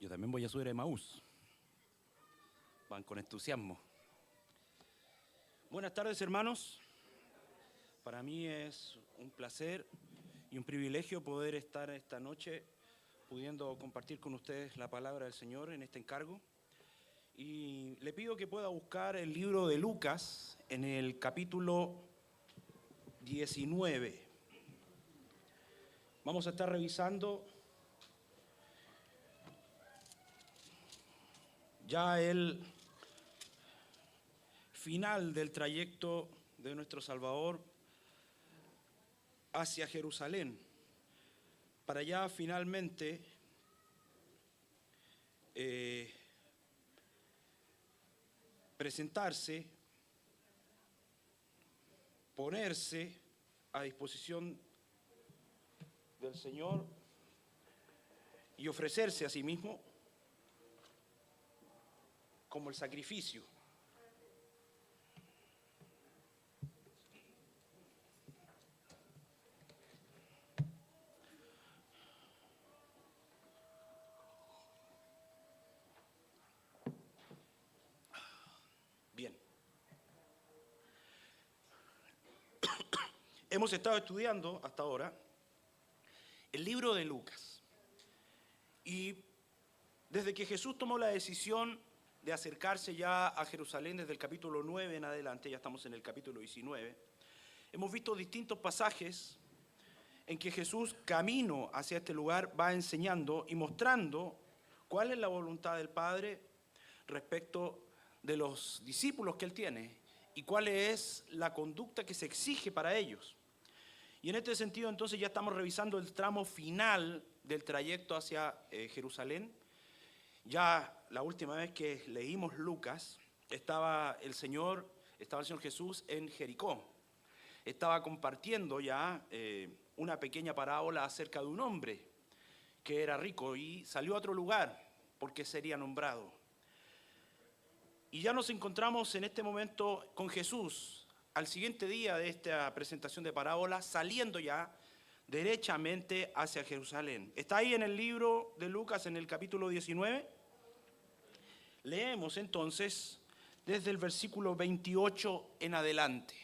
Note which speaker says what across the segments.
Speaker 1: Yo también voy a subir a Emaús. Van con entusiasmo. Buenas tardes, hermanos. Para mí es un placer y un privilegio poder estar esta noche pudiendo compartir con ustedes la palabra del Señor en este encargo. Y le pido que pueda buscar el libro de Lucas en el capítulo 19. Vamos a estar revisando ya el final del trayecto de nuestro Salvador hacia Jerusalén, para ya finalmente presentarse, ponerse a disposición del Señor y ofrecerse a sí mismo como el sacrificio. Bien. Hemos estado estudiando hasta ahora el libro de Lucas. Y desde que Jesús tomó la decisión de acercarse ya a Jerusalén desde el capítulo 9 en adelante, ya estamos en el capítulo 19, hemos visto distintos pasajes en que Jesús, camino hacia este lugar, va enseñando y mostrando cuál es la voluntad del Padre respecto de los discípulos que Él tiene y cuál es la conducta que se exige para ellos. Y en este sentido, entonces, ya estamos revisando el tramo final del trayecto hacia Jerusalén. Ya la última vez que leímos Lucas, estaba el Señor Jesús en Jericó. Estaba compartiendo ya una pequeña parábola acerca de un hombre que era rico y salió a otro lugar porque sería nombrado. Y ya nos encontramos en este momento con Jesús al siguiente día de esta presentación de parábola, saliendo ya derechamente hacia Jerusalén. Está ahí en el libro de Lucas, en el capítulo 19. Leemos entonces desde el versículo 28 en adelante.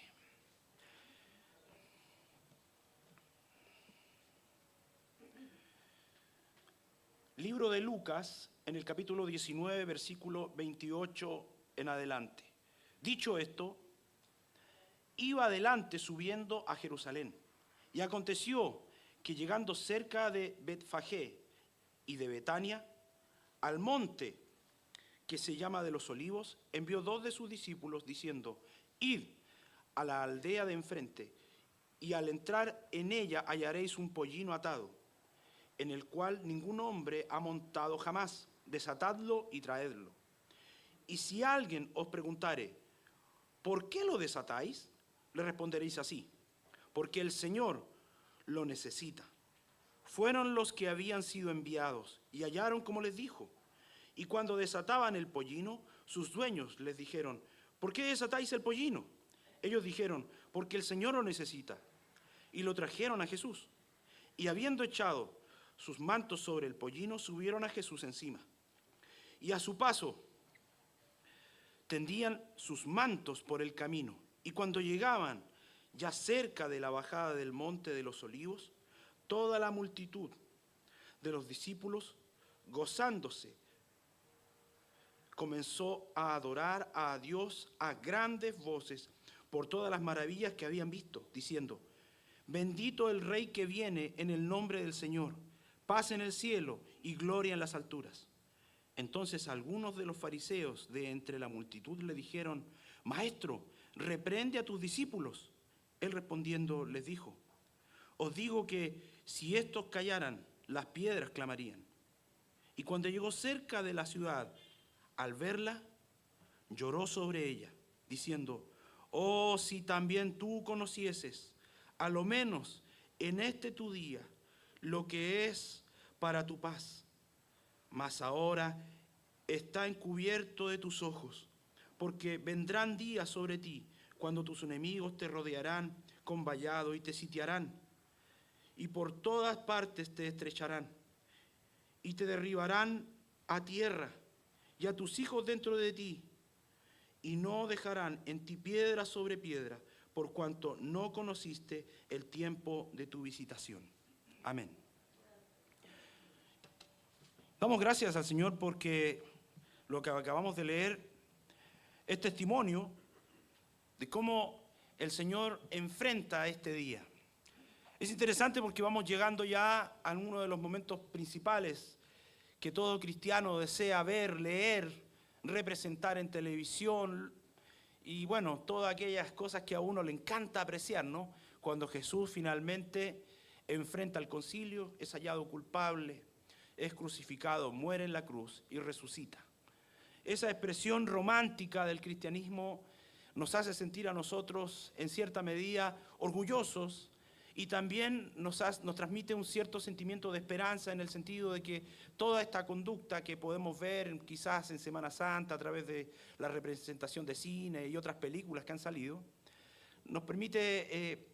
Speaker 1: Libro de Lucas, en el capítulo 19, versículo 28 en adelante. Dicho esto, iba adelante subiendo a Jerusalén. Y aconteció que llegando cerca de Betfagé y de Betania, al monte que se llama de los Olivos, envió 2 de sus discípulos diciendo: id a la aldea de enfrente, y al entrar en ella hallaréis un pollino atado, en el cual ningún hombre ha montado jamás. Desatadlo y traedlo. Y si alguien os preguntare: ¿por qué lo desatáis?, le responderéis así: porque el Señor lo necesita. Fueron los que habían sido enviados y hallaron como les dijo. Y cuando desataban el pollino, sus dueños les dijeron: ¿por qué desatáis el pollino? Ellos dijeron: porque el Señor lo necesita. Y lo trajeron a Jesús. Y habiendo echado sus mantos sobre el pollino, subieron a Jesús encima. Y a su paso tendían sus mantos por el camino. Y cuando llegaban ya cerca de la bajada del monte de los Olivos, toda la multitud de los discípulos, gozándose, comenzó a adorar a Dios a grandes voces por todas las maravillas que habían visto, diciendo: bendito el Rey que viene en el nombre del Señor, paz en el cielo y gloria en las alturas. Entonces algunos de los fariseos de entre la multitud le dijeron: Maestro, reprende a tus discípulos. Él respondiendo les dijo: os digo que si estos callaran, las piedras clamarían. Y cuando llegó cerca de la ciudad, al verla, lloró sobre ella, diciendo: oh, si también tú conocieses, a lo menos en este tu día, lo que es para tu paz. Mas ahora está encubierto de tus ojos, porque vendrán días sobre ti cuando tus enemigos te rodearán con vallado y te sitiarán, y por todas partes te estrecharán, y te derribarán a tierra y a tus hijos dentro de ti, y no dejarán en ti piedra sobre piedra, por cuanto no conociste el tiempo de tu visitación. Amén. Damos gracias al Señor porque lo que acabamos de leer es testimonio de cómo el Señor enfrenta este día. Es interesante porque vamos llegando ya a uno de los momentos principales que todo cristiano desea ver, leer, representar en televisión y bueno, todas aquellas cosas que a uno le encanta apreciar, ¿no? Cuando Jesús finalmente enfrenta al concilio, es hallado culpable, es crucificado, muere en la cruz y resucita. Esa expresión romántica del cristianismo nos hace sentir a nosotros en cierta medida orgullosos y también nos transmite un cierto sentimiento de esperanza en el sentido de que toda esta conducta que podemos ver quizás en Semana Santa a través de la representación de cine y otras películas que han salido, nos permite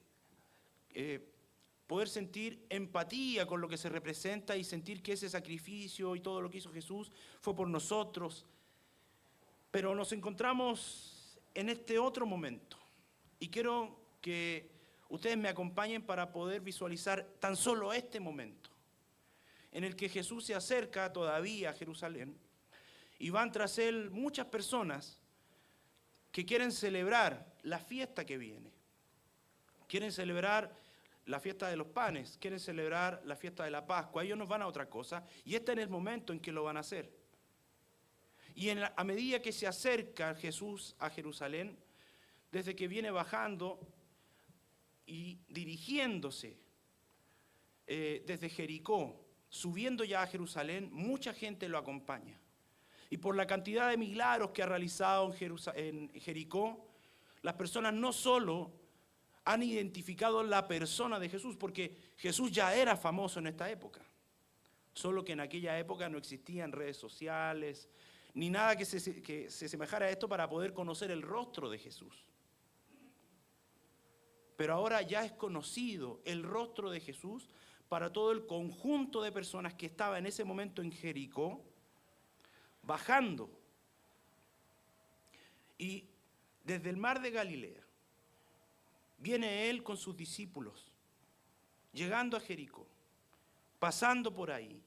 Speaker 1: poder sentir empatía con lo que se representa y sentir que ese sacrificio y todo lo que hizo Jesús fue por nosotros. Pero nos encontramos en este otro momento y quiero que ustedes me acompañen para poder visualizar tan solo este momento en el que Jesús se acerca todavía a Jerusalén y van tras él muchas personas que quieren celebrar la fiesta que viene. Quieren celebrar la fiesta de los panes, quieren celebrar la fiesta de la Pascua. Ellos no van a otra cosa y este es el momento en que lo van a hacer. Y a medida que se acerca Jesús a Jerusalén, desde que viene bajando y dirigiéndose desde Jericó, subiendo ya a Jerusalén, mucha gente lo acompaña. Y por la cantidad de milagros que ha realizado en Jericó, las personas no solo han identificado la persona de Jesús, porque Jesús ya era famoso en esta época, solo que en aquella época no existían redes sociales, ni nada que se semejara a esto para poder conocer el rostro de Jesús. Pero ahora ya es conocido el rostro de Jesús para todo el conjunto de personas que estaba en ese momento en Jericó, bajando. Y desde el mar de Galilea, viene él con sus discípulos, llegando a Jericó, pasando por ahí,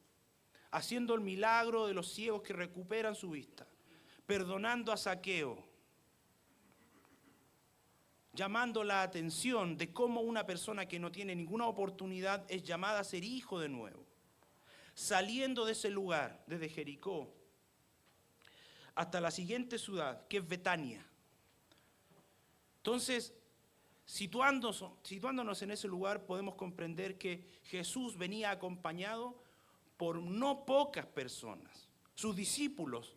Speaker 1: haciendo el milagro de los ciegos que recuperan su vista, perdonando a Zaqueo, llamando la atención de cómo una persona que no tiene ninguna oportunidad es llamada a ser hijo de nuevo. Saliendo de ese lugar, desde Jericó, hasta la siguiente ciudad, que es Betania. Entonces, situándonos en ese lugar, podemos comprender que Jesús venía acompañado por no pocas personas. Sus discípulos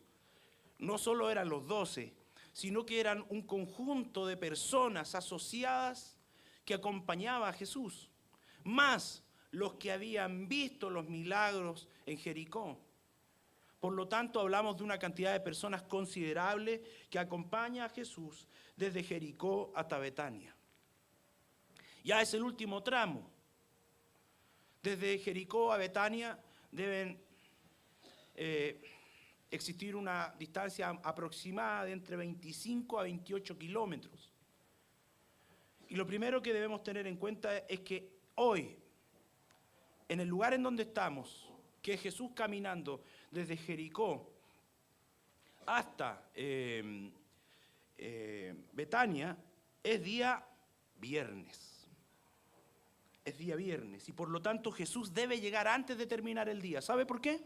Speaker 1: no solo eran los 12, sino que eran un conjunto de personas asociadas que acompañaba a Jesús, más los que habían visto los milagros en Jericó. Por lo tanto, hablamos de una cantidad de personas considerable que acompaña a Jesús desde Jericó hasta Betania. Ya es el último tramo. Desde Jericó a Betania deben existir una distancia aproximada de entre 25 a 28 kilómetros. Y lo primero que debemos tener en cuenta es que hoy, en el lugar en donde estamos, que es Jesús caminando desde Jericó hasta Betania, es día viernes. Es día viernes y por lo tanto Jesús debe llegar antes de terminar el día. ¿Sabe por qué?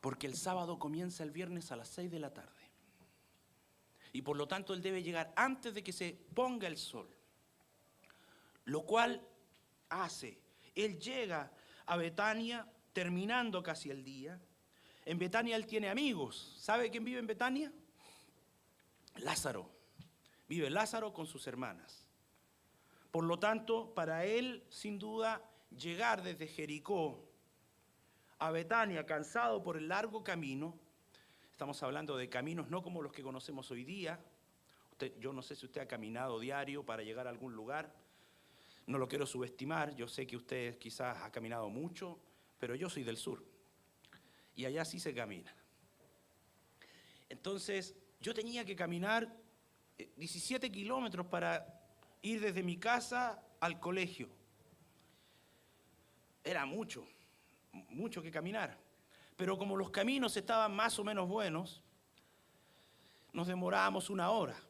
Speaker 1: Porque el sábado comienza el viernes a las 6 de la tarde. Y por lo tanto Él debe llegar antes de que se ponga el sol. Lo cual hace, Él llega a Betania terminando casi el día. En Betania Él tiene amigos. ¿Sabe quién vive en Betania? Lázaro. Vive Lázaro con sus hermanas. Por lo tanto, para Él, sin duda, llegar desde Jericó a Betania, cansado por el largo camino, estamos hablando de caminos no como los que conocemos hoy día. Yo no sé si usted ha caminado diario para llegar a algún lugar. No lo quiero subestimar, yo sé que usted quizás ha caminado mucho, pero yo soy del sur y allá sí se camina. Entonces yo tenía que caminar 17 kilómetros para ir desde mi casa al colegio. Era mucho que caminar. Pero como los caminos estaban más o menos buenos, nos demorábamos 1 hora.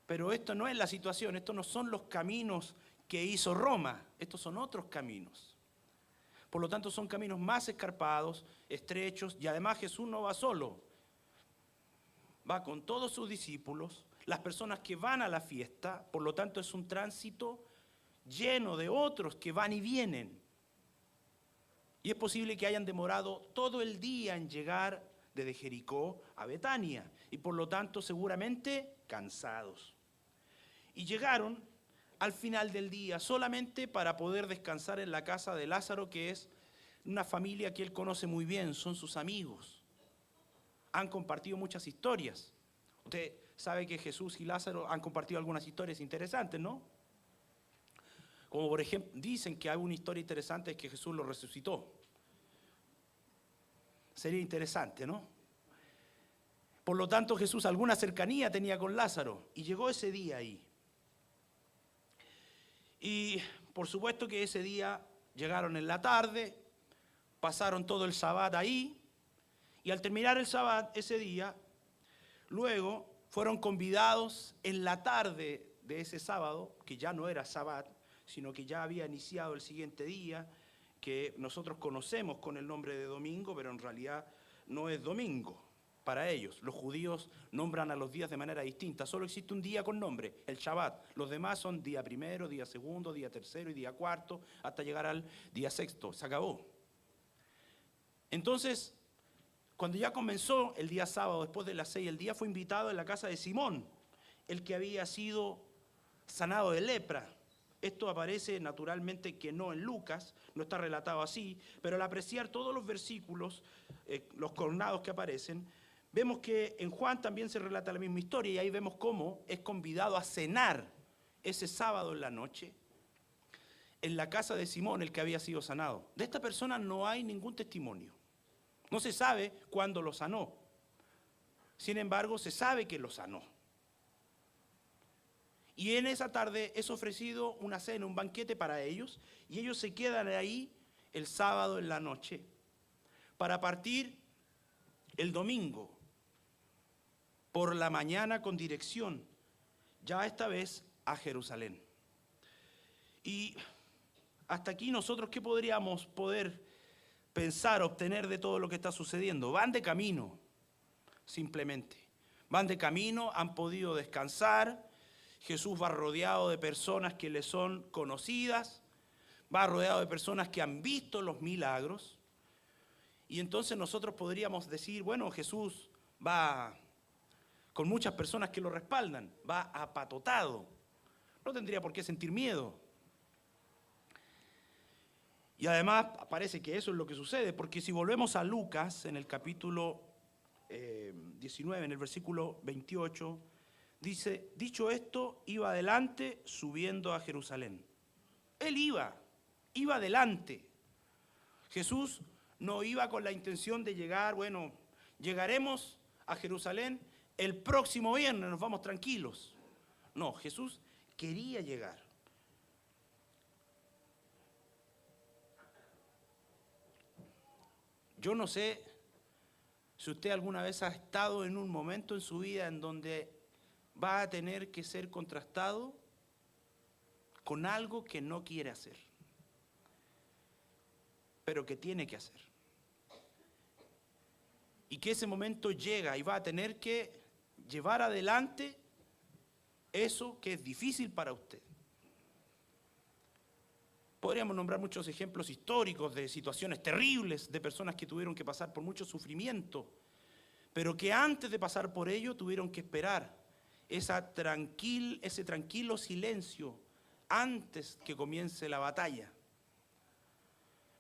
Speaker 1: Pero esto no es la situación, estos no son los caminos que hizo Roma, estos son otros caminos. Por lo tanto, son caminos más escarpados, estrechos, y además Jesús no va solo. Va con todos sus discípulos, las personas que van a la fiesta, por lo tanto es un tránsito lleno de otros que van y vienen. Y es posible que hayan demorado todo el día en llegar desde Jericó a Betania, y por lo tanto seguramente cansados. Y llegaron al final del día solamente para poder descansar en la casa de Lázaro, que es una familia que él conoce muy bien, son sus amigos. Han compartido muchas historias. Usted sabe que Jesús y Lázaro han compartido algunas historias interesantes, ¿no? Como por ejemplo, dicen que hay una historia interesante, es que Jesús lo resucitó. Sería interesante, ¿no? Por lo tanto, Jesús alguna cercanía tenía con Lázaro y llegó ese día ahí. Y por supuesto que ese día llegaron en la tarde, pasaron todo el sabbat ahí, y al terminar el sabbat ese día, luego fueron convidados en la tarde de ese sábado, que ya no era sabbat, sino que ya había iniciado el siguiente día, que nosotros conocemos con el nombre de domingo, pero en realidad no es domingo para ellos. Los judíos nombran a los días de manera distinta, solo existe un día con nombre, el Shabbat. Los demás son día primero, día segundo, día tercero y día cuarto, hasta llegar al día sexto, se acabó. Entonces, cuando ya comenzó el día sábado, después de las 6, el día fue invitado en la casa de Simón, el que había sido sanado de lepra. Esto aparece naturalmente que no en Lucas, no está relatado así, pero al apreciar todos los versículos, los coronados que aparecen, vemos que en Juan también se relata la misma historia y ahí vemos cómo es convidado a cenar ese sábado en la noche en la casa de Simón, el que había sido sanado. De esta persona no hay ningún testimonio. No se sabe cuándo lo sanó. Sin embargo, se sabe que lo sanó. Y en esa tarde es ofrecido una cena, un banquete para ellos, y ellos se quedan ahí el sábado en la noche para partir el domingo por la mañana con dirección, ya esta vez a Jerusalén. Y hasta aquí nosotros, ¿qué podríamos poder pensar, obtener de todo lo que está sucediendo? Van de camino, simplemente. Van de camino, han podido descansar. Jesús va rodeado de personas que le son conocidas, va rodeado de personas que han visto los milagros. Y entonces nosotros podríamos decir, bueno, Jesús va con muchas personas que lo respaldan, va apatotado. No tendría por qué sentir miedo. Y además parece que eso es lo que sucede, porque si volvemos a Lucas, en el capítulo 19, en el versículo 28, dice, dicho esto, iba adelante subiendo a Jerusalén. Él iba adelante. Jesús no iba con la intención de llegar, bueno, llegaremos a Jerusalén el próximo viernes, nos vamos tranquilos. No, Jesús quería llegar. Yo no sé si usted alguna vez ha estado en un momento en su vida en donde va a tener que ser contrastado con algo que no quiere hacer, pero que tiene que hacer. Y que ese momento llega y va a tener que llevar adelante eso que es difícil para usted. Podríamos nombrar muchos ejemplos históricos de situaciones terribles, de personas que tuvieron que pasar por mucho sufrimiento, pero que antes de pasar por ello tuvieron que esperar ese tranquilo silencio antes que comience la batalla.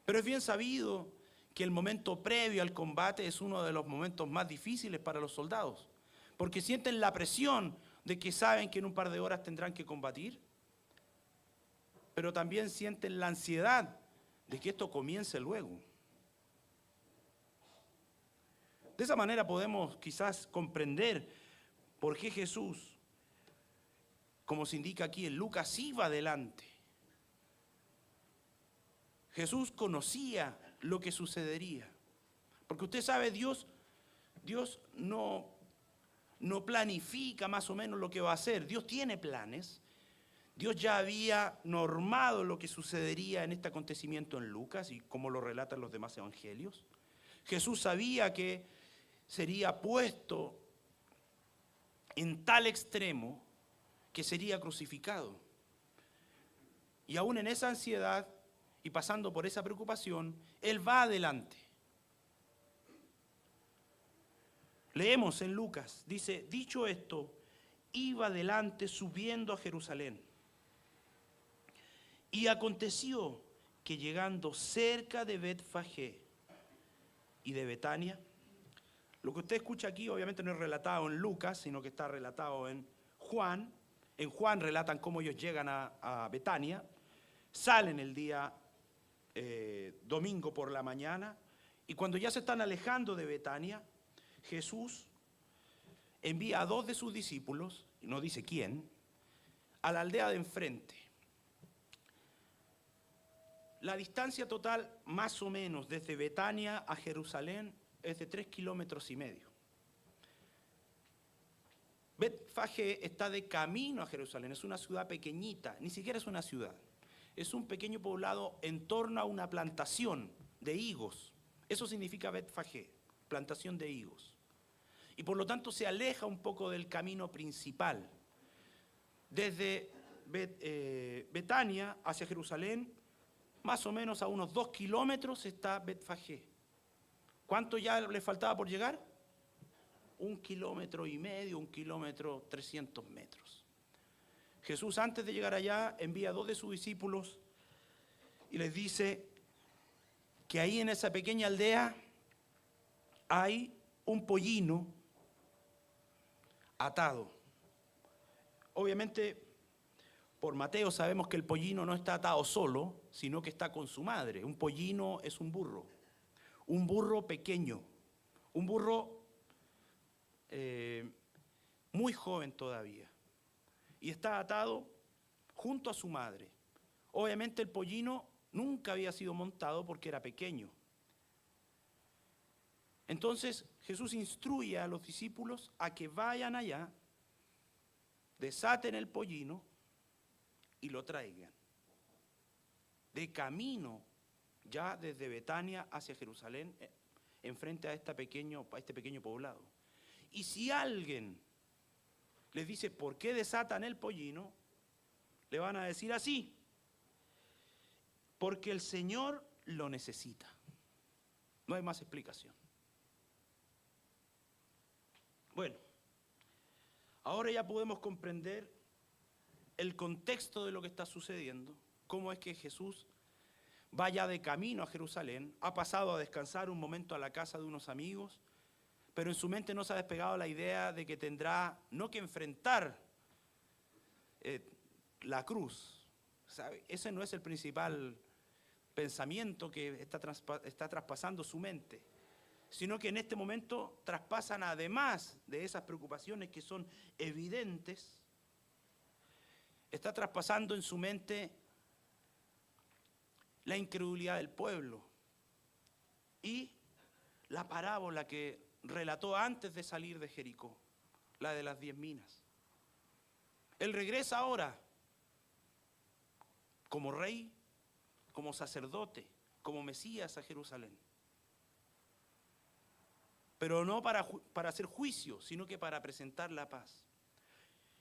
Speaker 1: Pero es bien sabido que el momento previo al combate es uno de los momentos más difíciles para los soldados, porque sienten la presión de que saben que en un par de horas tendrán que combatir, pero también sienten la ansiedad de que esto comience luego. De esa manera podemos quizás comprender por qué Jesús, como se indica aquí en Lucas, iba adelante. Jesús conocía lo que sucedería. Porque usted sabe, Dios no planifica más o menos lo que va a hacer. Dios tiene planes. Dios ya había normado lo que sucedería en este acontecimiento en Lucas y como lo relatan los demás evangelios. Jesús sabía que sería puesto en tal extremo que sería crucificado. Y aún en esa ansiedad y pasando por esa preocupación, Él va adelante. Leemos en Lucas, dice, dicho esto, iba adelante subiendo a Jerusalén. Y aconteció que llegando cerca de Betfagé y de Betania, lo que usted escucha aquí obviamente no es relatado en Lucas, sino que está relatado en Juan. En Juan relatan cómo ellos llegan a Betania, salen el día domingo por la mañana, y cuando ya se están alejando de Betania, Jesús envía a 2 de sus discípulos, y no dice quién, a la aldea de enfrente. La distancia total, más o menos, desde Betania a Jerusalén, es de 3,5 kilómetros. Betfagé está de camino a Jerusalén, es una ciudad pequeñita, ni siquiera es una ciudad. Es un pequeño poblado en torno a una plantación de higos. Eso significa Betfagé, plantación de higos. Y por lo tanto se aleja un poco del camino principal. Desde Betania hacia Jerusalén, más o menos a unos 2 kilómetros está Betfagé. ¿Cuánto ya le faltaba por llegar? 1,5 kilómetros, 1,300 metros. Jesús, antes de llegar allá, envía a 2 de sus discípulos y les dice que ahí en esa pequeña aldea hay un pollino atado. Obviamente, por Mateo sabemos que el pollino no está atado solo, sino que está con su madre. Un pollino es un burro pequeño, un burro muy joven todavía. Y está atado junto a su madre. Obviamente el pollino nunca había sido montado porque era pequeño. Entonces Jesús instruye a los discípulos a que vayan allá, desaten el pollino y lo traigan. De camino, ya desde Betania hacia Jerusalén, enfrente a este pequeño poblado. Y si alguien les dice, ¿por qué desatan el pollino? Le van a decir así, porque el Señor lo necesita. No hay más explicación. Bueno, ahora ya podemos comprender el contexto de lo que está sucediendo, cómo es que Jesús vaya de camino a Jerusalén, ha pasado a descansar un momento a la casa de unos amigos, pero en su mente no se ha despegado la idea de que tendrá no que enfrentar la cruz. ¿Sabe? Ese no es el principal pensamiento que está traspasando su mente, sino que en este momento traspasan, además de esas preocupaciones que son evidentes, está traspasando en su mente la incredulidad del pueblo y la parábola que relató antes de salir de Jericó, la de las 10 minas. Él regresa ahora como rey, como sacerdote, como Mesías a Jerusalén. Pero no para hacer juicio, sino que para presentar la paz.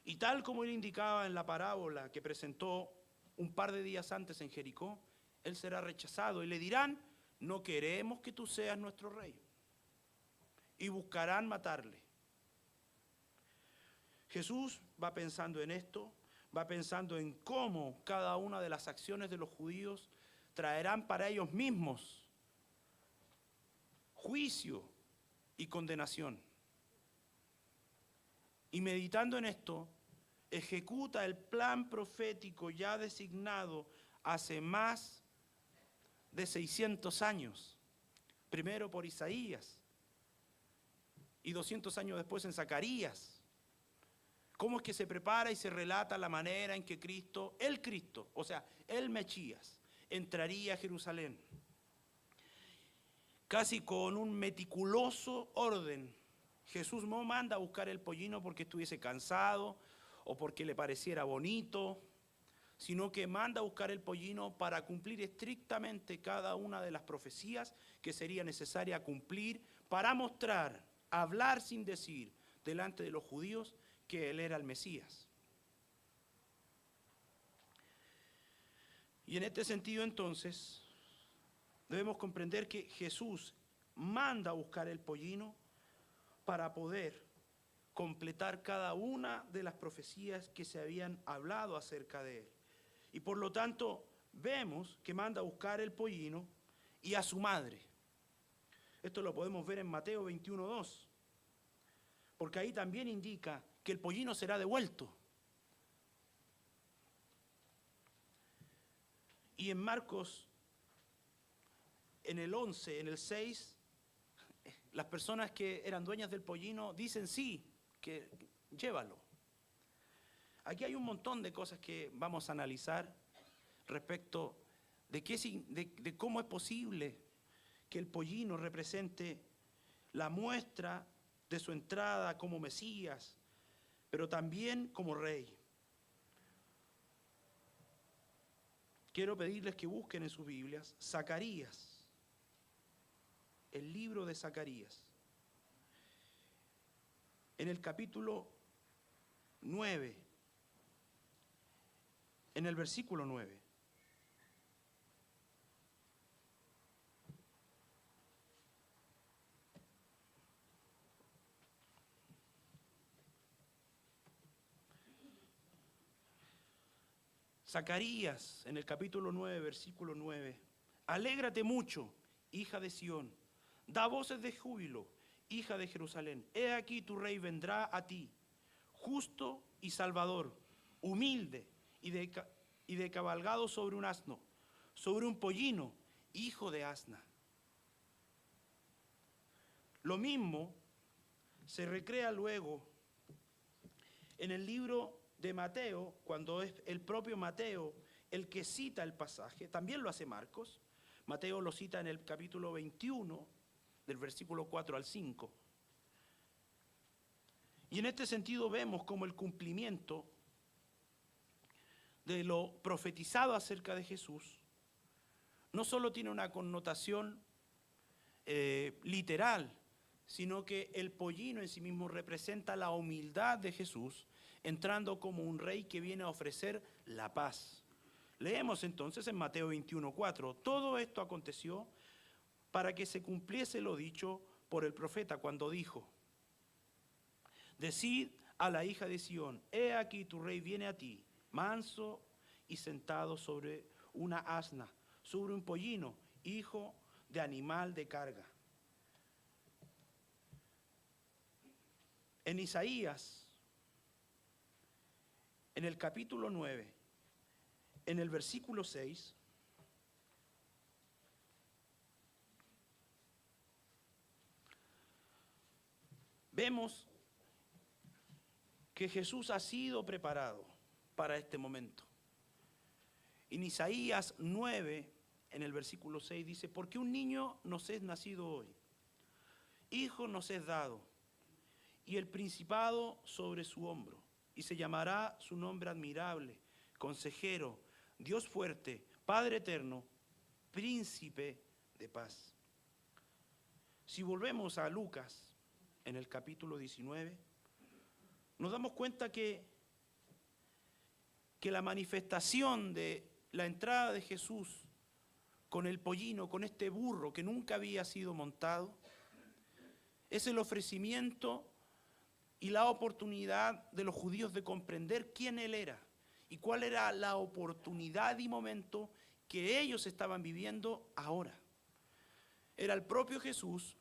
Speaker 1: Y tal como él indicaba en la parábola que presentó un par de días antes en Jericó, él será rechazado y le dirán, no queremos que tú seas nuestro rey. Y buscarán matarle. Jesús va pensando en esto, va pensando en cómo cada una de las acciones de los judíos traerán para ellos mismos juicio y condenación. Y meditando en esto, ejecuta el plan profético ya designado hace más de 600 años, primero por Isaías y 200 años después en Zacarías. ¿Cómo es que se prepara y se relata la manera en que Cristo, o sea, el Mesías, entraría a Jerusalén? Casi con un meticuloso orden. Jesús no manda a buscar el pollino porque estuviese cansado o porque le pareciera bonito, sino que manda a buscar el pollino para cumplir estrictamente cada una de las profecías que sería necesaria cumplir para mostrar, hablar sin decir, delante de los judíos que él era el Mesías. Y en este sentido entonces debemos comprender que Jesús manda a buscar el pollino para poder completar cada una de las profecías que se habían hablado acerca de él. Y por lo tanto vemos que manda a buscar el pollino y a su madre. Esto lo podemos ver en Mateo 21:2, porque ahí también indica que el pollino será devuelto. Y en Marcos, en el 11, en el 6, las personas que eran dueñas del pollino dicen sí, que llévalo. Aquí hay un montón de cosas que vamos a analizar respecto de cómo es posible que el pollino represente la muestra de su entrada como Mesías, pero también como rey. Quiero pedirles que busquen en sus Biblias Zacarías, el libro de Zacarías, en el capítulo 9, en el versículo 9. Zacarías, en el capítulo 9, versículo 9. Alégrate mucho, hija de Sión, da voces de júbilo, hija de Jerusalén. He aquí tu rey vendrá a ti, justo y salvador, humilde y de cabalgado sobre un asno, sobre un pollino, hijo de asna. Lo mismo se recrea luego en el libro de Mateo, cuando es el propio Mateo el que cita el pasaje. También lo hace Marcos. Mateo lo cita en el capítulo 21, del versículo 4 al 5. Y en este sentido vemos como el cumplimiento de lo profetizado acerca de Jesús no solo tiene una connotación literal, sino que el pollino en sí mismo representa la humildad de Jesús, entrando como un rey que viene a ofrecer la paz. Leemos entonces en Mateo 21:4, todo esto aconteció para que se cumpliese lo dicho por el profeta cuando dijo, decid a la hija de Sión, he aquí tu rey viene a ti, manso y sentado sobre una asna, sobre un pollino, hijo de animal de carga. En Isaías, en el capítulo 9, en el versículo 6, vemos que Jesús ha sido preparado para este momento. En Isaías 9, en el versículo 6 dice, porque un niño nos es nacido hoy, hijo nos es dado, y el principado sobre su hombro, y se llamará su nombre admirable, consejero, Dios fuerte, Padre eterno, príncipe de paz. Si volvemos a Lucas, en el capítulo 19, nos damos cuenta que la manifestación de la entrada de Jesús con el pollino, con este burro que nunca había sido montado, es el ofrecimiento y la oportunidad de los judíos de comprender quién él era y cuál era la oportunidad y momento que ellos estaban viviendo ahora. Era el propio Jesús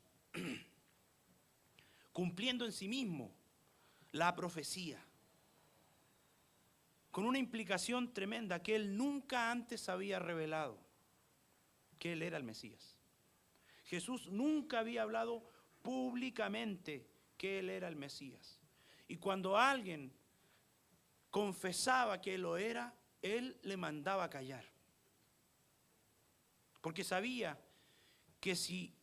Speaker 1: cumpliendo en sí mismo la profecía. con una implicación tremenda que él nunca antes había revelado, que él era el Mesías. Jesús nunca había hablado públicamente que él era el Mesías. Y cuando alguien confesaba que él lo era, él le mandaba a callar. Porque sabía que si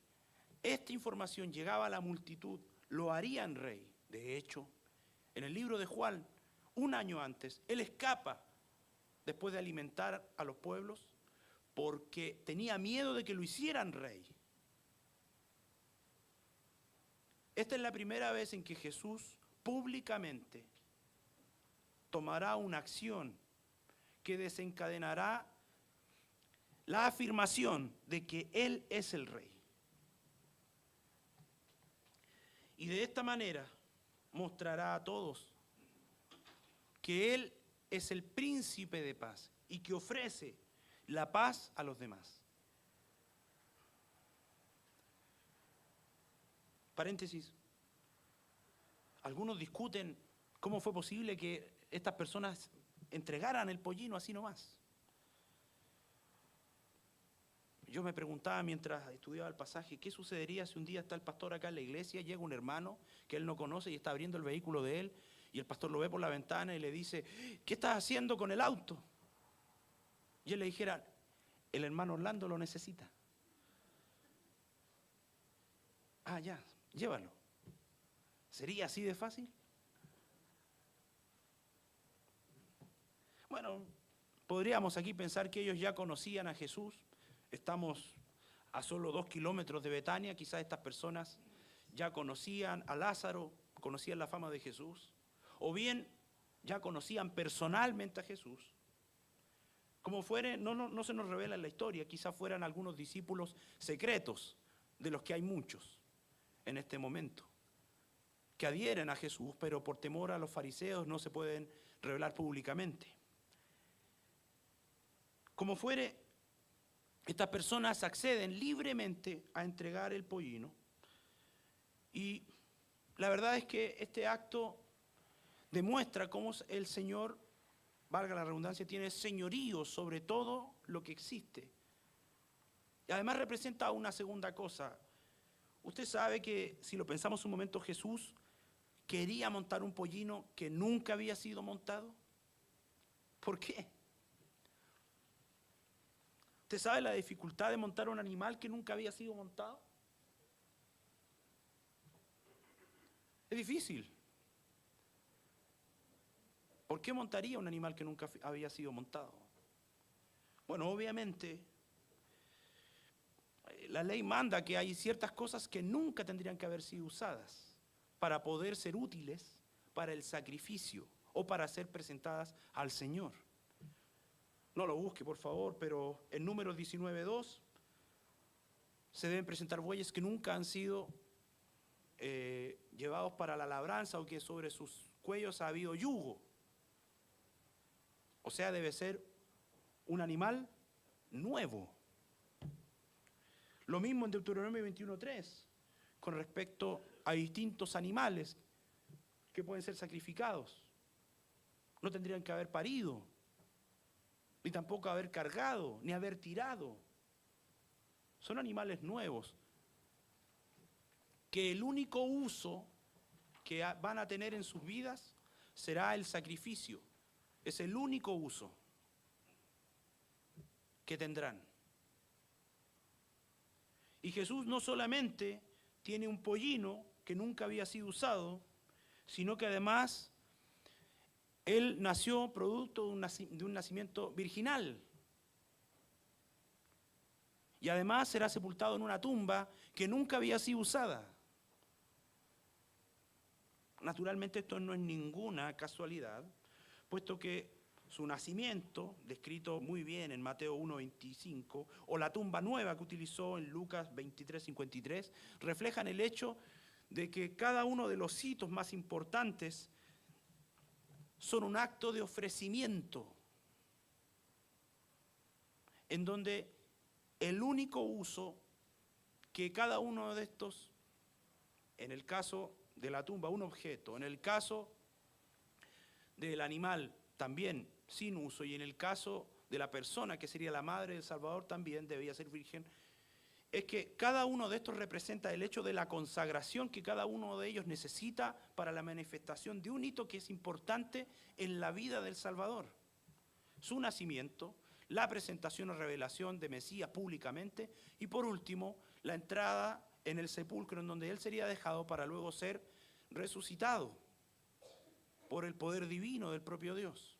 Speaker 1: esta información llegaba a la multitud, lo harían rey. De hecho, en el libro de Juan, un año antes, él escapa después de alimentar a los pueblos porque tenía miedo de que lo hicieran rey. Esta es la primera vez en que Jesús públicamente tomará una acción que desencadenará la afirmación de que Él es el rey. Y de esta manera mostrará a todos que Él es el príncipe de paz y que ofrece la paz a los demás. Paréntesis. Algunos discuten cómo fue posible que estas personas entregaran el pollino así nomás. Yo me preguntaba mientras estudiaba el pasaje, ¿qué sucedería si un día está el pastor acá en la iglesia, llega un hermano que él no conoce y está abriendo el vehículo de él, y el pastor lo ve por la ventana y le dice, ¿qué estás haciendo con el auto? Y él le dijera, el hermano Orlando lo necesita. Ah, ya, llévalo. ¿Sería así de fácil? Bueno, podríamos aquí pensar que ellos ya conocían a Jesús. Estamos a solo 2 kilómetros de Betania, quizás estas personas ya conocían a Lázaro, conocían la fama de Jesús, o bien ya conocían personalmente a Jesús. Como fuere, no se nos revela en la historia, quizás fueran algunos discípulos secretos, de los que hay muchos en este momento, que adhieren a Jesús, pero por temor a los fariseos no se pueden revelar públicamente. Como fuere, estas personas acceden libremente a entregar el pollino, y la verdad es que este acto demuestra cómo el Señor, valga la redundancia, tiene señorío sobre todo lo que existe. Y además representa una segunda cosa. Usted sabe que, si lo pensamos un momento, Jesús quería montar un pollino que nunca había sido montado. ¿Por qué? ¿Usted sabe la dificultad de montar un animal que nunca había sido montado? Es difícil. ¿Por qué montaría un animal que nunca había sido montado? Bueno, obviamente, la ley manda que hay ciertas cosas que nunca tendrían que haber sido usadas para poder ser útiles para el sacrificio o para ser presentadas al Señor. No lo busque, por favor, pero en Números 19:2 se deben presentar bueyes que nunca han sido llevados para la labranza o que sobre sus cuellos ha habido yugo. O sea, debe ser un animal nuevo. Lo mismo en Deuteronomio 21:3, con respecto a distintos animales que pueden ser sacrificados. No tendrían que haber parido, ni tampoco haber cargado, ni haber tirado. Son animales nuevos, que el único uso que van a tener en sus vidas será el sacrificio. Es el único uso que tendrán. Y Jesús no solamente tiene un pollino que nunca había sido usado, sino que además Él nació producto de un nacimiento virginal. Y además será sepultado en una tumba que nunca había sido usada. Naturalmente esto no es ninguna casualidad, puesto que su nacimiento, descrito muy bien en Mateo 1:25, o la tumba nueva que utilizó en Lucas 23:53, reflejan el hecho de que cada uno de los hitos más importantes son un acto de ofrecimiento, en donde el único uso que cada uno de estos, en el caso de la tumba, un objeto, en el caso del animal, también sin uso, y en el caso de la persona que sería la madre del Salvador también debía ser virgen, es que cada uno de estos representa el hecho de la consagración que cada uno de ellos necesita para la manifestación de un hito que es importante en la vida del Salvador. Su nacimiento, la presentación o revelación de Mesías públicamente y por último, la entrada en el sepulcro en donde él sería dejado para luego ser resucitado por el poder divino del propio Dios.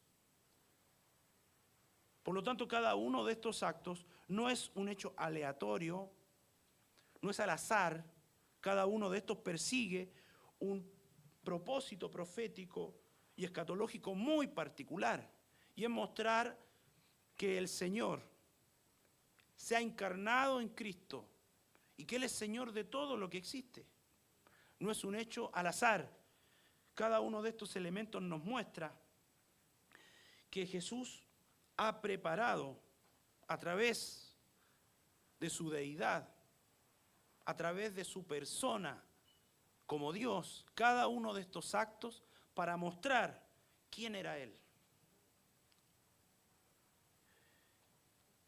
Speaker 1: Por lo tanto, cada uno de estos actos no es un hecho aleatorio, no es al azar, cada uno de estos persigue un propósito profético y escatológico muy particular, y es mostrar que el Señor se ha encarnado en Cristo y que Él es Señor de todo lo que existe. No es un hecho al azar. Cada uno de estos elementos nos muestra que Jesús ha preparado a través de su deidad, a través de su persona como Dios, cada uno de estos actos para mostrar quién era Él.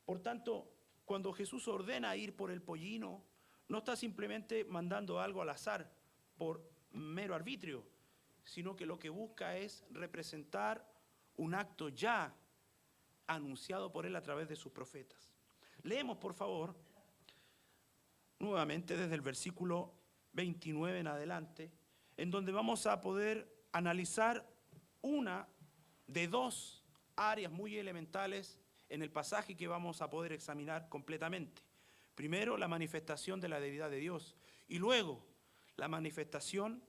Speaker 1: Por tanto, cuando Jesús ordena ir por el pollino, no está simplemente mandando algo al azar por mero arbitrio, sino que lo que busca es representar un acto ya anunciado por Él a través de sus profetas. Leemos, por favor, nuevamente desde el versículo 29 en adelante, en donde vamos a poder analizar una de dos áreas muy elementales en el pasaje que vamos a poder examinar completamente. Primero, la manifestación de la deidad de Dios y luego la manifestación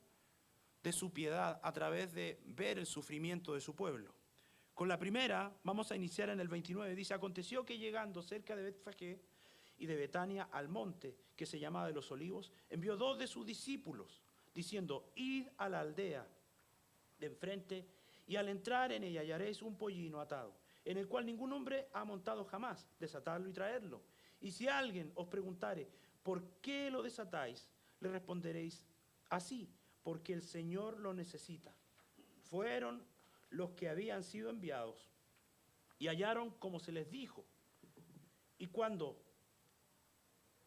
Speaker 1: de su piedad a través de ver el sufrimiento de su pueblo. Con la primera vamos a iniciar en el 29. Dice: aconteció que llegando cerca de Betfagé y de Betania al monte que se llamaba de los Olivos, envió 2 de sus discípulos, diciendo: id a la aldea de enfrente y al entrar en ella hallaréis un pollino atado, en el cual ningún hombre ha montado jamás, desatadlo y traedlo. Y si alguien os preguntare, ¿por qué lo desatáis?, le responderéis así: porque el Señor lo necesita. Fueron los que habían sido enviados y hallaron como se les dijo. Y cuando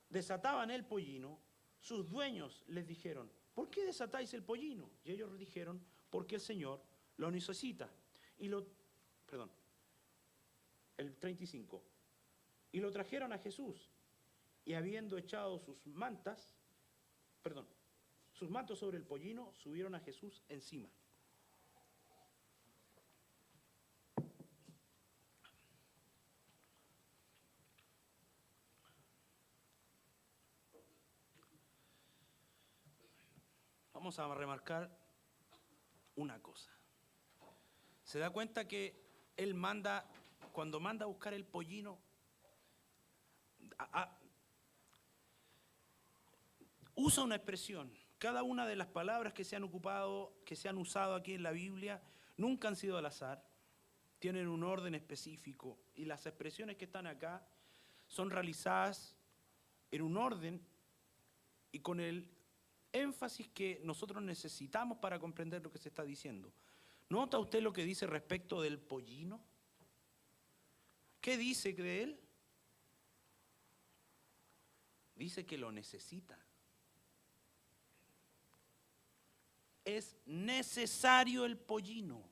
Speaker 1: desataban el pollino, sus dueños les dijeron: ¿por qué desatáis el pollino? Y ellos dijeron: porque el Señor lo necesita. El 35. Y lo trajeron a Jesús, y habiendo echado sus mantos sobre el pollino, subieron a Jesús encima. Vamos a remarcar una cosa. Se da cuenta que él cuando manda a buscar el pollino, usa una expresión. Cada una de las palabras que se han usado aquí en la Biblia, nunca han sido al azar, tienen un orden específico, y las expresiones que están acá son realizadas en un orden y con el énfasis que nosotros necesitamos para comprender lo que se está diciendo. ¿Nota usted lo que dice respecto del pollino? ¿Qué dice de él? Dice que lo necesita. Es necesario el pollino.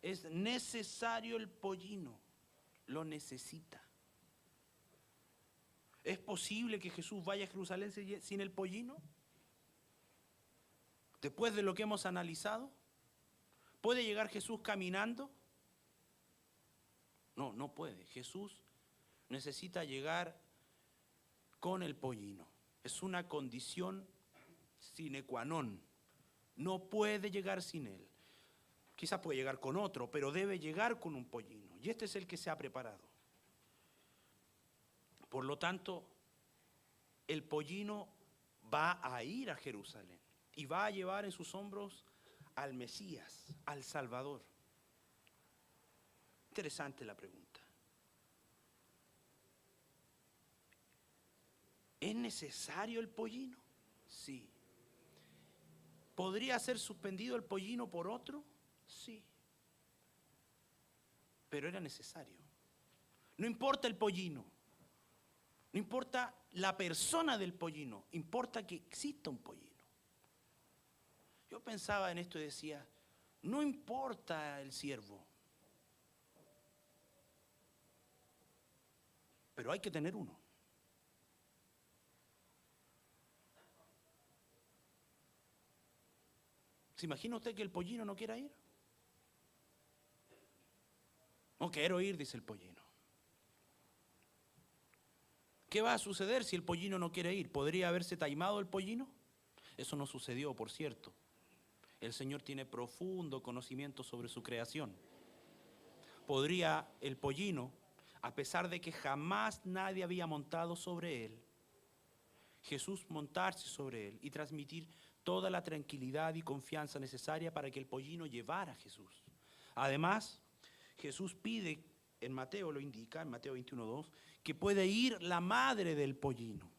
Speaker 1: Es necesario el pollino. Lo necesita. ¿Es posible que Jesús vaya a Jerusalén sin el pollino? Después de lo que hemos analizado, ¿puede llegar Jesús caminando? No, no puede. Jesús necesita llegar con el pollino. Es una condición sine qua non. No puede llegar sin él. Quizás puede llegar con otro, pero debe llegar con un pollino. Y este es el que se ha preparado. Por lo tanto, el pollino va a ir a Jerusalén y va a llevar en sus hombros al Mesías, al Salvador. Interesante la pregunta. ¿Es necesario el pollino? Sí. ¿Podría ser suspendido el pollino por otro? Sí. pero era necesario. No importa el pollino, no importa la persona del pollino, importa que exista un pollino. Yo pensaba en esto y decía, no importa el siervo, pero hay que tener uno. ¿Se imagina usted que el pollino no quiera ir? No quiero ir, dice el pollino. ¿Qué va a suceder si el pollino no quiere ir? ¿Podría haberse taimado el pollino? Eso no sucedió, por cierto. El Señor tiene profundo conocimiento sobre su creación. Podría el pollino, a pesar de que jamás nadie había montado sobre él, Jesús montarse sobre él y transmitir toda la tranquilidad y confianza necesaria para que el pollino llevara a Jesús. Además, Jesús pide, en Mateo lo indica, en Mateo 21:2, que puede ir la madre del pollino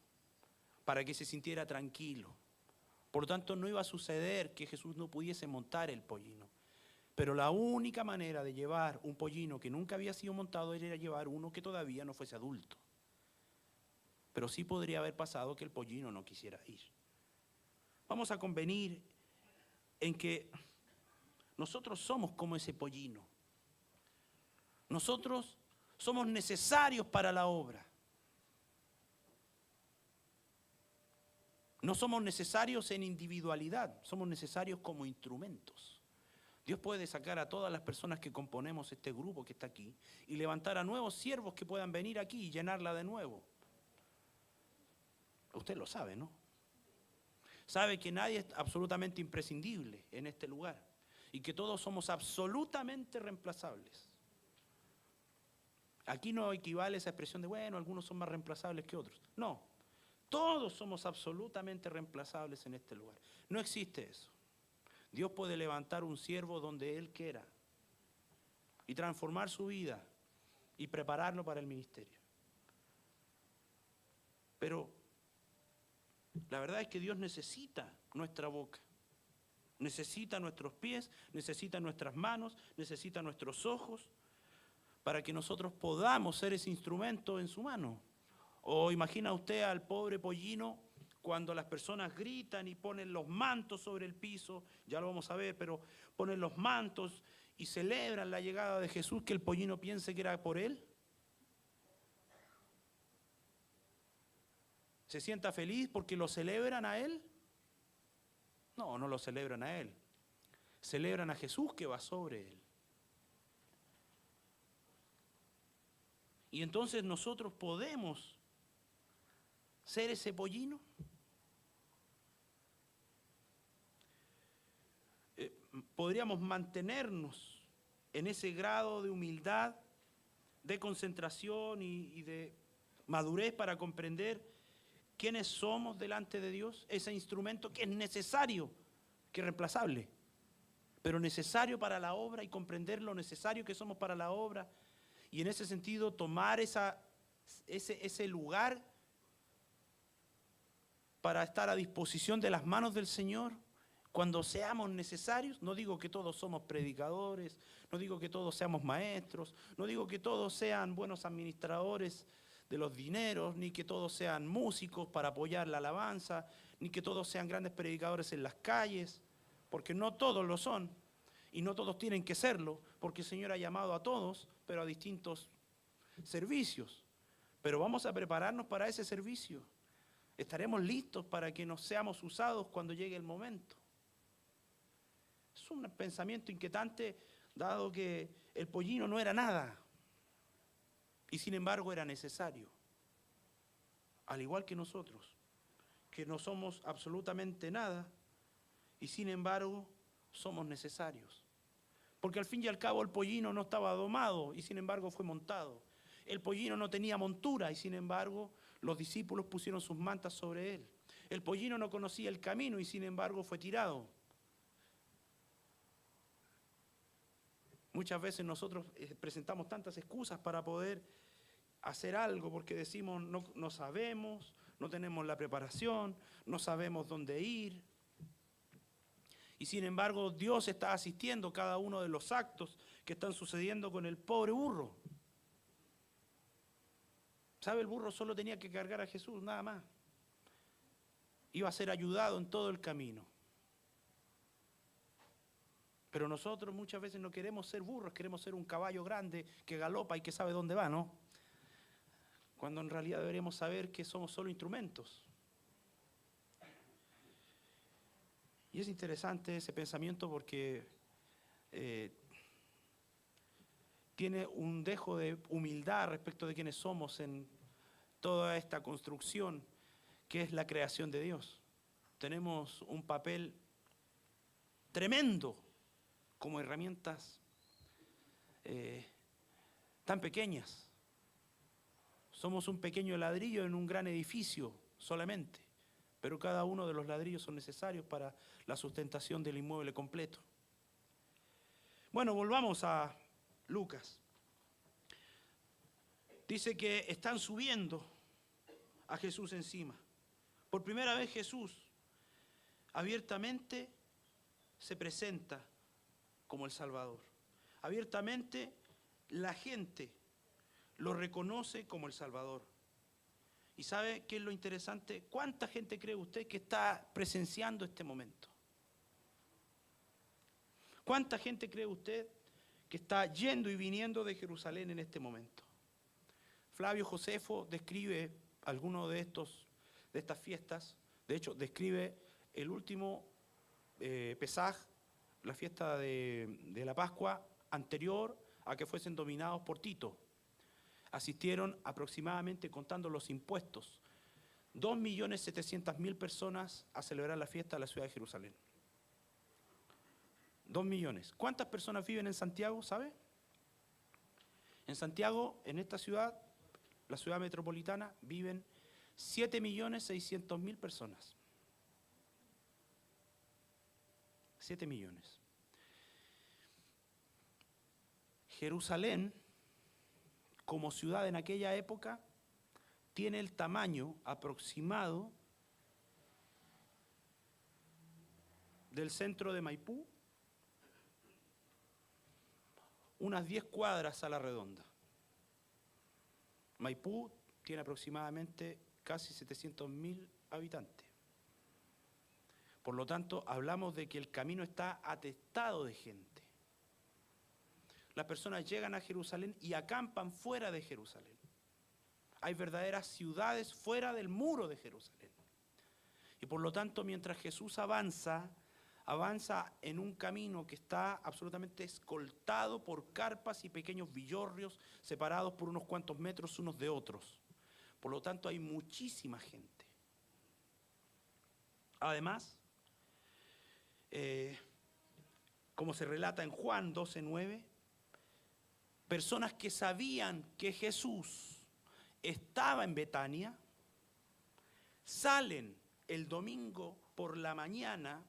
Speaker 1: para que se sintiera tranquilo. Por lo tanto, no iba a suceder que Jesús no pudiese montar el pollino. Pero la única manera de llevar un pollino que nunca había sido montado era llevar uno que todavía no fuese adulto. Pero sí podría haber pasado que el pollino no quisiera ir. Vamos a convenir en que nosotros somos como ese pollino. Nosotros somos necesarios para la obra. No somos necesarios en individualidad, somos necesarios como instrumentos. Dios puede sacar a todas las personas que componemos este grupo que está aquí y levantar a nuevos siervos que puedan venir aquí y llenarla de nuevo. Usted lo sabe, ¿no? Sabe que nadie es absolutamente imprescindible en este lugar y que todos somos absolutamente reemplazables. Aquí no equivale esa expresión de, bueno, algunos son más reemplazables que otros. No, todos somos absolutamente reemplazables en este lugar. No existe eso. Dios puede levantar un siervo donde Él quiera y transformar su vida y prepararlo para el ministerio. Pero la verdad es que Dios necesita nuestra boca, necesita nuestros pies, necesita nuestras manos, necesita nuestros ojos para que nosotros podamos ser ese instrumento en su mano. O imagina usted al pobre pollino cuando las personas gritan y ponen los mantos sobre el piso, ya lo vamos a ver, pero ponen los mantos y celebran la llegada de Jesús, que el pollino piense que era por él. ¿Se sienta feliz porque lo celebran a él? No, no lo celebran a él. Celebran a Jesús que va sobre él. Y entonces nosotros podemos ser ese pollino. Podríamos mantenernos en ese grado de humildad, de concentración y de madurez para comprender quiénes somos delante de Dios, ese instrumento que es necesario, que es reemplazable, pero necesario para la obra y comprender lo necesario que somos para la obra. Y en ese sentido tomar ese lugar para estar a disposición de las manos del Señor cuando seamos necesarios. No digo que todos somos predicadores, no digo que todos seamos maestros, no digo que todos sean buenos administradores de los dineros, ni que todos sean músicos para apoyar la alabanza, ni que todos sean grandes predicadores en las calles, porque no todos lo son. Y no todos tienen que serlo, porque el Señor ha llamado a todos, pero a distintos servicios. Pero vamos a prepararnos para ese servicio. Estaremos listos para que nos seamos usados cuando llegue el momento. Es un pensamiento inquietante, dado que el pollino no era nada. Y sin embargo era necesario. Al igual que nosotros, que no somos absolutamente nada, y sin embargo somos necesarios. Porque al fin y al cabo el pollino no estaba domado y sin embargo fue montado. El pollino no tenía montura y sin embargo los discípulos pusieron sus mantas sobre él. El pollino no conocía el camino y sin embargo fue tirado. Muchas veces nosotros presentamos tantas excusas para poder hacer algo porque decimos no sabemos, no tenemos la preparación, no sabemos dónde ir. Y sin embargo, Dios está asistiendo cada uno de los actos que están sucediendo con el pobre burro. ¿Sabe? El burro solo tenía que cargar a Jesús, nada más. Iba a ser ayudado en todo el camino. Pero nosotros muchas veces no queremos ser burros, queremos ser un caballo grande que galopa y que sabe dónde va, ¿no? Cuando en realidad deberíamos saber que somos solo instrumentos. Y es interesante ese pensamiento porque tiene un dejo de humildad respecto de quienes somos en toda esta construcción que es la creación de Dios. Tenemos un papel tremendo como herramientas tan pequeñas. Somos un pequeño ladrillo en un gran edificio solamente, pero cada uno de los ladrillos son necesarios para la sustentación del inmueble completo. Bueno, volvamos a Lucas. Dice que están subiendo a Jesús encima. Por primera vez Jesús abiertamente se presenta como el Salvador. Abiertamente la gente lo reconoce como el Salvador. ¿Y sabe qué es lo interesante? ¿Cuánta gente cree usted que está presenciando este momento? ¿Cuánta gente cree usted que está yendo y viniendo de Jerusalén en este momento? Flavio Josefo describe algunos de estas fiestas. De hecho, describe el último Pesaj, la fiesta de la Pascua anterior a que fuesen dominados por Tito. Asistieron aproximadamente, contando los impuestos, 2.700.000 personas a celebrar la fiesta de la ciudad de Jerusalén. 2 millones. ¿Cuántas personas viven en Santiago, sabe? En Santiago, en esta ciudad, la ciudad metropolitana, viven 7.600.000 personas. 7 millones. Jerusalén, como ciudad en aquella época, tiene el tamaño aproximado del centro de Maipú, unas 10 cuadras a la redonda. Maipú tiene aproximadamente casi 700.000 habitantes. Por lo tanto, hablamos de que el camino está atestado de gente. Las personas llegan a Jerusalén y acampan fuera de Jerusalén. Hay verdaderas ciudades fuera del muro de Jerusalén. Y por lo tanto, mientras Jesús avanza en un camino que está absolutamente escoltado por carpas y pequeños villorrios separados por unos cuantos metros unos de otros. Por lo tanto, hay muchísima gente. Además, como se relata en Juan 12:9, personas que sabían que Jesús estaba en Betania, salen el domingo por la mañana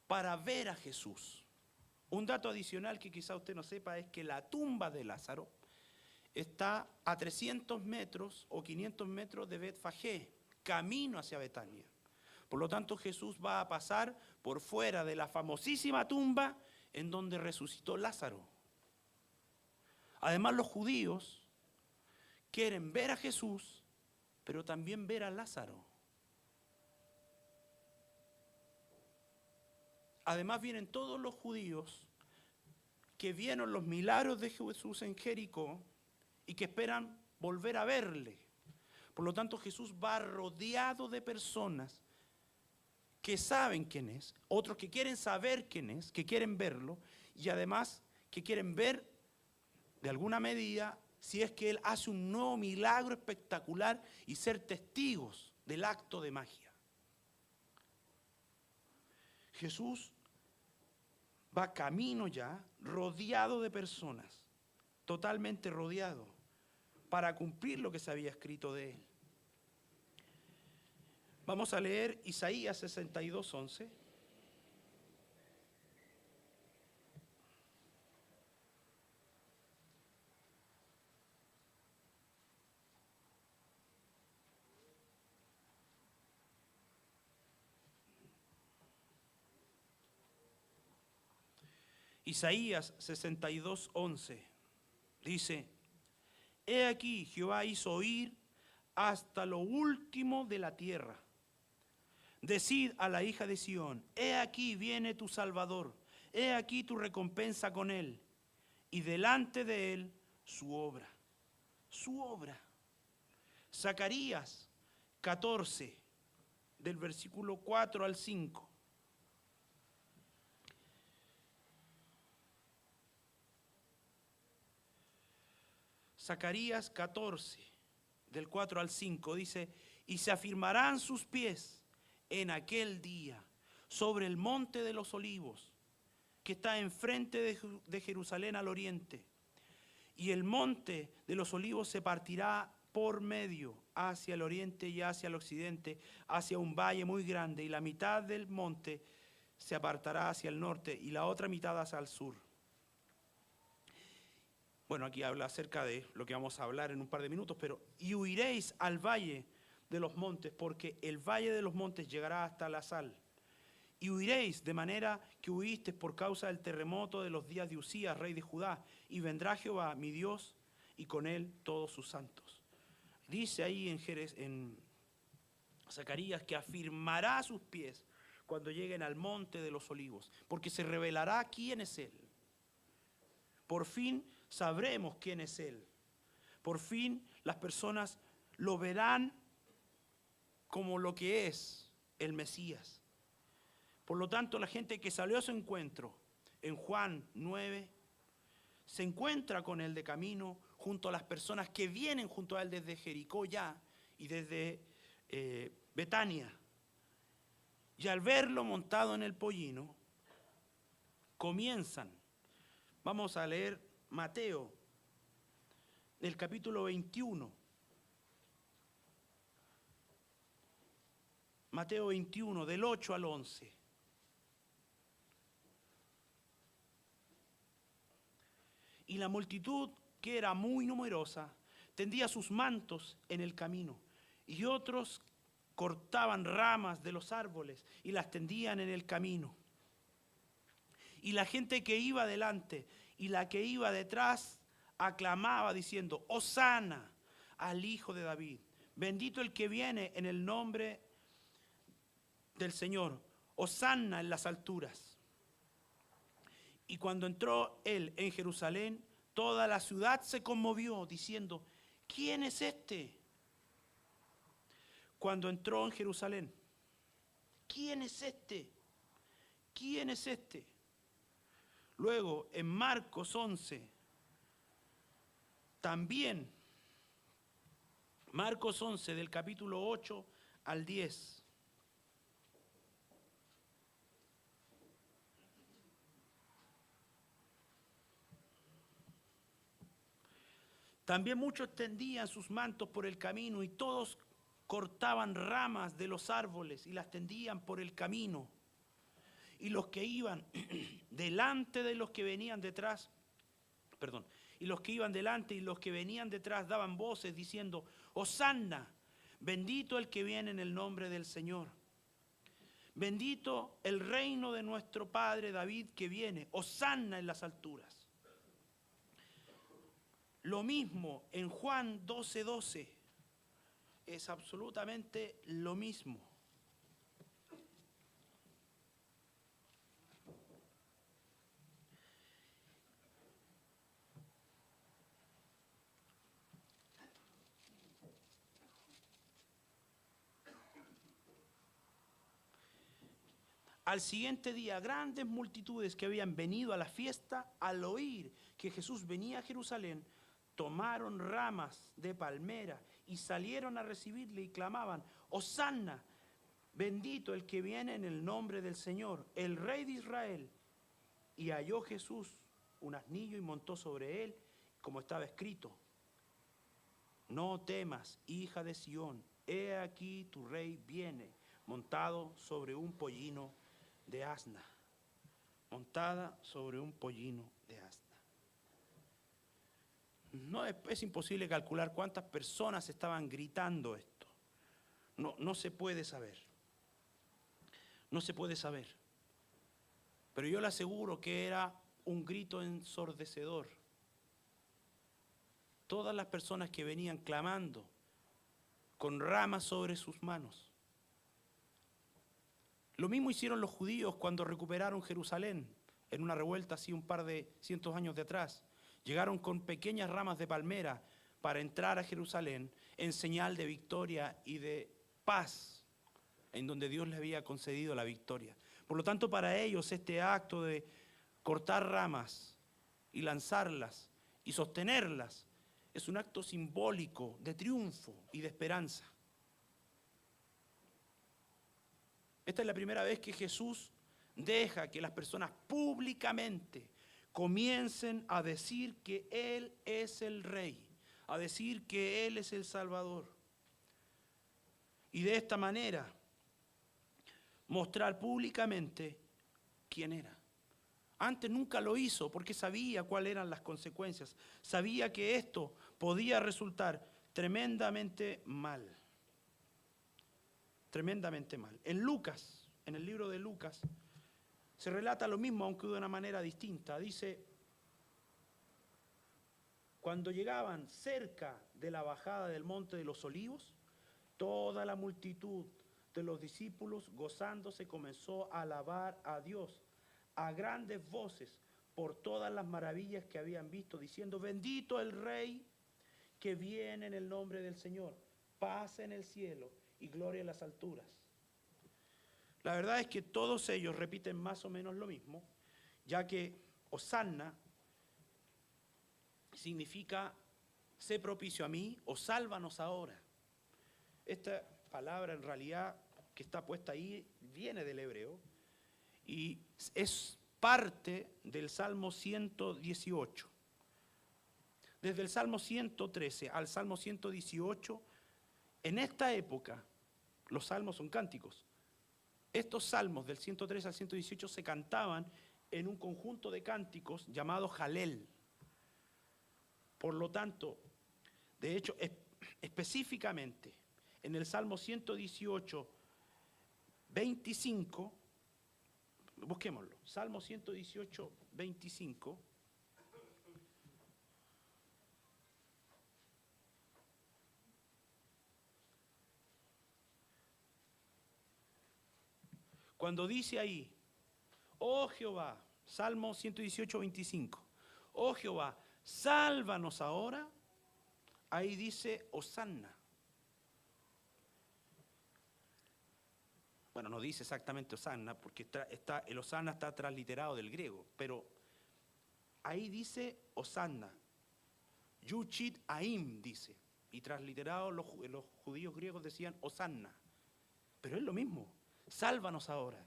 Speaker 1: para ver a Jesús. Un dato adicional que quizá usted no sepa es que la tumba de Lázaro está a 300 metros o 500 metros de Betfagé, camino hacia Betania. Por lo tanto, Jesús va a pasar por fuera de la famosísima tumba en donde resucitó Lázaro. Además, los judíos quieren ver a Jesús, pero también ver a Lázaro. Además, vienen todos los judíos que vieron los milagros de Jesús en Jericó y que esperan volver a verle. Por lo tanto, Jesús va rodeado de personas que saben quién es, otros que quieren saber quién es, que quieren verlo, y además que quieren ver, de alguna medida, si es que Él hace un nuevo milagro espectacular y ser testigos del acto de magia. Jesús va camino ya, rodeado de personas, totalmente rodeado, para cumplir lo que se había escrito de Él. Vamos a leer Isaías 62:11. Isaías 62:11 dice: He aquí, Jehová hizo oír hasta lo último de la tierra. Decid a la hija de Sión: he aquí viene tu Salvador, he aquí tu recompensa con él, y delante de él su obra. Su obra. Zacarías 14, del versículo 4 al 5. Zacarías 14, del 4 al 5, dice: y se afirmarán sus pies en aquel día sobre el monte de los olivos, que está enfrente de Jerusalén al oriente. Y el monte de los olivos se partirá por medio hacia el oriente y hacia el occidente, hacia un valle muy grande, y la mitad del monte se apartará hacia el norte y la otra mitad hacia el sur. Bueno, aquí habla acerca de lo que vamos a hablar en un par de minutos, pero y huiréis al valle de los montes, porque el valle de los montes llegará hasta la sal. Y huiréis de manera que huisteis por causa del terremoto de los días de Usías, rey de Judá, y vendrá Jehová, mi Dios, y con él todos sus santos. Dice ahí en Zacarías que afirmará sus pies cuando lleguen al monte de los olivos, porque se revelará quién es él. Por fin sabremos quién es él. Por fin las personas lo verán como lo que es el Mesías. Por lo tanto, la gente que salió a su encuentro en Juan 9 se encuentra con él de camino junto a las personas que vienen junto a él desde Jericó ya y desde Betania. Y al verlo montado en el pollino, comienzan. Vamos a leer Mateo, del capítulo 21. Mateo 21, del 8 al 11. Y la multitud, que era muy numerosa, tendía sus mantos en el camino, y otros cortaban ramas de los árboles y las tendían en el camino. Y la gente que iba delante y la que iba detrás aclamaba diciendo: Hosana al Hijo de David, bendito el que viene en el nombre del Señor, Hosana en las alturas. Y cuando entró él en Jerusalén, toda la ciudad se conmovió, diciendo: ¿quién es este? Cuando entró en Jerusalén, ¿quién es este? ¿Quién es este? Luego, en Marcos 11, también, Marcos 11, del capítulo 8 al 10. También muchos tendían sus mantos por el camino, y todos cortaban ramas de los árboles y las tendían por el camino. Y los que iban delante de los que venían detrás, y los que iban delante y los que venían detrás daban voces diciendo: Hosana, bendito el que viene en el nombre del Señor. Bendito el reino de nuestro padre David que viene, Hosana en las alturas. Lo mismo en Juan 12:12, es absolutamente lo mismo. Al siguiente día, grandes multitudes que habían venido a la fiesta, al oír que Jesús venía a Jerusalén, tomaron ramas de palmera y salieron a recibirle y clamaban: Hosana, bendito el que viene en el nombre del Señor, el Rey de Israel. Y halló Jesús un asnillo y montó sobre él, como estaba escrito: no temas, hija de Sión, he aquí tu rey viene, montado sobre un pollino de asna. Montada sobre un pollino de asna. No es imposible calcular cuántas personas estaban gritando esto. No se puede saber. No se puede saber. Pero yo le aseguro que era un grito ensordecedor. Todas las personas que venían clamando con ramas sobre sus manos. Lo mismo hicieron los judíos cuando recuperaron Jerusalén en una revuelta así un par de cientos años de atrás. Llegaron con pequeñas ramas de palmera para entrar a Jerusalén en señal de victoria y de paz, en donde Dios les había concedido la victoria. Por lo tanto, para ellos este acto de cortar ramas y lanzarlas y sostenerlas es un acto simbólico de triunfo y de esperanza. Esta es la primera vez que Jesús deja que las personas públicamente comiencen a decir que Él es el Rey, a decir que Él es el Salvador. Y de esta manera mostrar públicamente quién era. Antes nunca lo hizo porque sabía cuáles eran las consecuencias. Sabía que esto podía resultar tremendamente mal. Tremendamente mal. En Lucas, en el libro de Lucas, se relata lo mismo, aunque de una manera distinta. Dice, cuando llegaban cerca de la bajada del monte de los olivos, toda la multitud de los discípulos, gozándose, comenzó a alabar a Dios a grandes voces por todas las maravillas que habían visto, diciendo, bendito el Rey que viene en el nombre del Señor, paz en el cielo y gloria en las alturas. La verdad es que todos ellos repiten más o menos lo mismo, ya que Hosanna significa sé propicio a mí o sálvanos ahora. Esta palabra en realidad que está puesta ahí viene del hebreo y es parte del Salmo 118. Desde el Salmo 113 al Salmo 118, en esta época, los salmos son cánticos. Estos salmos del 103 al 118 se cantaban en un conjunto de cánticos llamado Jalel. Por lo tanto, de hecho, específicamente en el Salmo 118, 25, busquémoslo, Salmo 118, 25. Cuando dice ahí, oh Jehová, Salmo 118, 25, oh Jehová, sálvanos ahora, ahí dice Hosanna. Bueno, no dice exactamente Hosanna, porque el Hosanna está transliterado del griego, pero ahí dice Hosanna. Yuchit Aim dice, y transliterado los judíos griegos decían Hosanna. Pero es lo mismo, sálvanos ahora.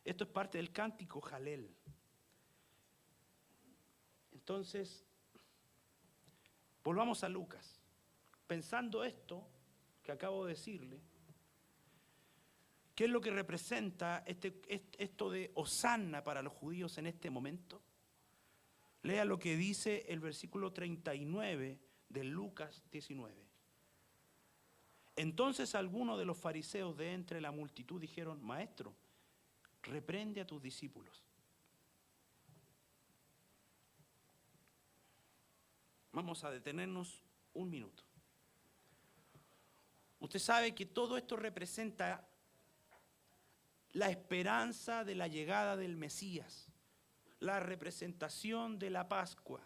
Speaker 1: Esto es parte del cántico Jalel. Entonces, volvamos a Lucas. Pensando esto que acabo de decirle, ¿qué es lo que representa esto de Hosanna para los judíos en este momento? Lea lo que dice el versículo 39 de Lucas 19. Entonces algunos de los fariseos de entre la multitud dijeron, Maestro, reprende a tus discípulos. Vamos a detenernos un minuto. Usted sabe que todo esto representa la esperanza de la llegada del Mesías, la representación de la Pascua,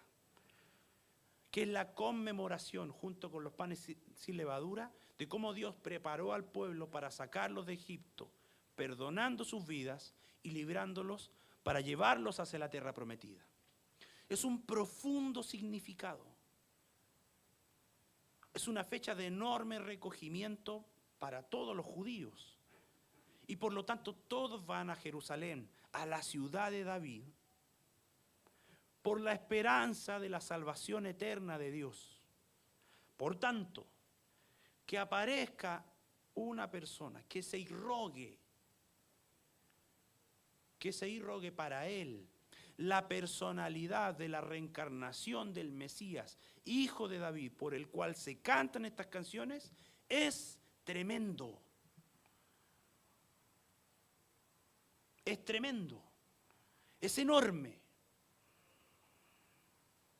Speaker 1: que es la conmemoración junto con los panes sin levadura de cómo Dios preparó al pueblo para sacarlos de Egipto, perdonando sus vidas y librándolos para llevarlos hacia la tierra prometida. Es un profundo significado. Es una fecha de enorme recogimiento para todos los judíos. Y por lo tanto todos van a Jerusalén, a la ciudad de David, por la esperanza de la salvación eterna de Dios. Por tanto, que aparezca una persona que se irrogue para él la personalidad de la reencarnación del Mesías, hijo de David, por el cual se cantan estas canciones, es tremendo. Es tremendo, es enorme.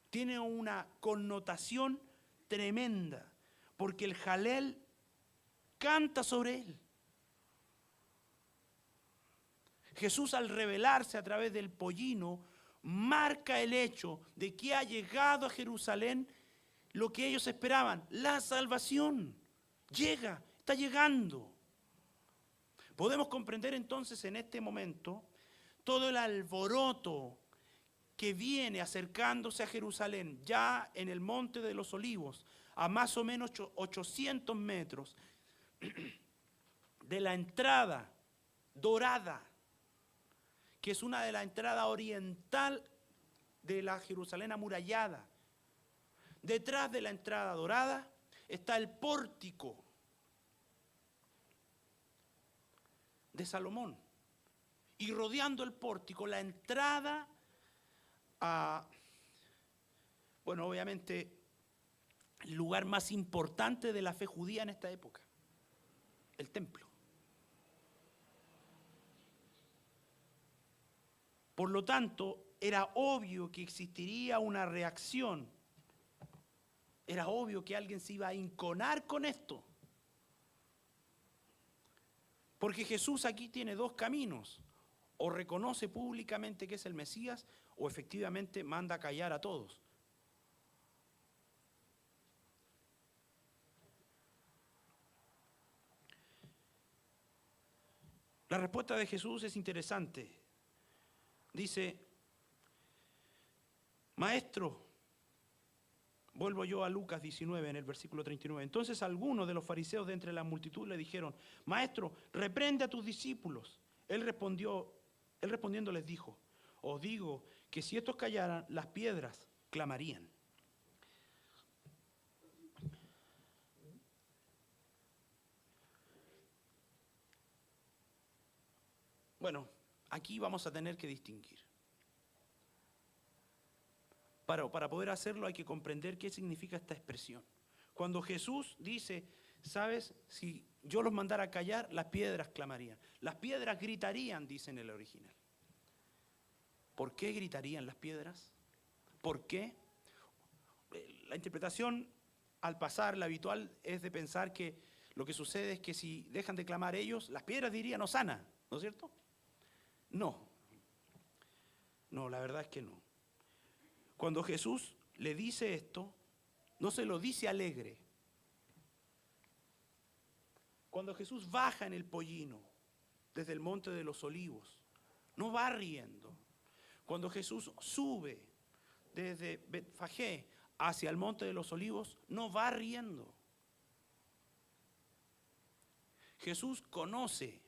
Speaker 1: tiene una connotación tremenda, porque el Jalel canta sobre él. Jesús, al revelarse a través del pollino, marca el hecho de que ha llegado a Jerusalén lo que ellos esperaban, la salvación. Llega, está llegando. Podemos comprender entonces en este momento todo el alboroto que viene acercándose a Jerusalén, ya en el Monte de los Olivos, a más o menos 800 metros de la entrada dorada, que es una de las entradas oriental de la Jerusalén amurallada. Detrás de la entrada dorada está el pórtico de Salomón. Y rodeando el pórtico, la entrada a, bueno, obviamente, el lugar más importante de la fe judía en esta época, el templo. Por lo tanto, era obvio que existiría una reacción. Era obvio que alguien se iba a enconar con esto. Porque Jesús aquí tiene dos caminos. O reconoce públicamente que es el Mesías, o efectivamente manda a callar a todos. La respuesta de Jesús es interesante. Dice, maestro, vuelvo yo a Lucas 19 en el versículo 39. Entonces algunos de los fariseos de entre la multitud le dijeron, maestro, reprende a tus discípulos. Él respondiendo les dijo, os digo que si estos callaran, las piedras clamarían. Bueno, aquí vamos a tener que distinguir. Para poder hacerlo hay que comprender qué significa esta expresión. Cuando Jesús dice, ¿sabes? Si yo los mandara a callar, las piedras clamarían. Las piedras gritarían, dice en el original. ¿Por qué gritarían las piedras? ¿Por qué? La interpretación al pasar, la habitual, es de pensar que lo que sucede es que si dejan de clamar ellos, las piedras dirían Hosana, ¿no es cierto? No, la verdad es que no. Cuando Jesús le dice esto, no se lo dice alegre. Cuando Jesús baja en el pollino, desde el Monte de los Olivos, no va riendo. Cuando Jesús sube desde Betfagé hacia el Monte de los Olivos, no va riendo. Jesús conoce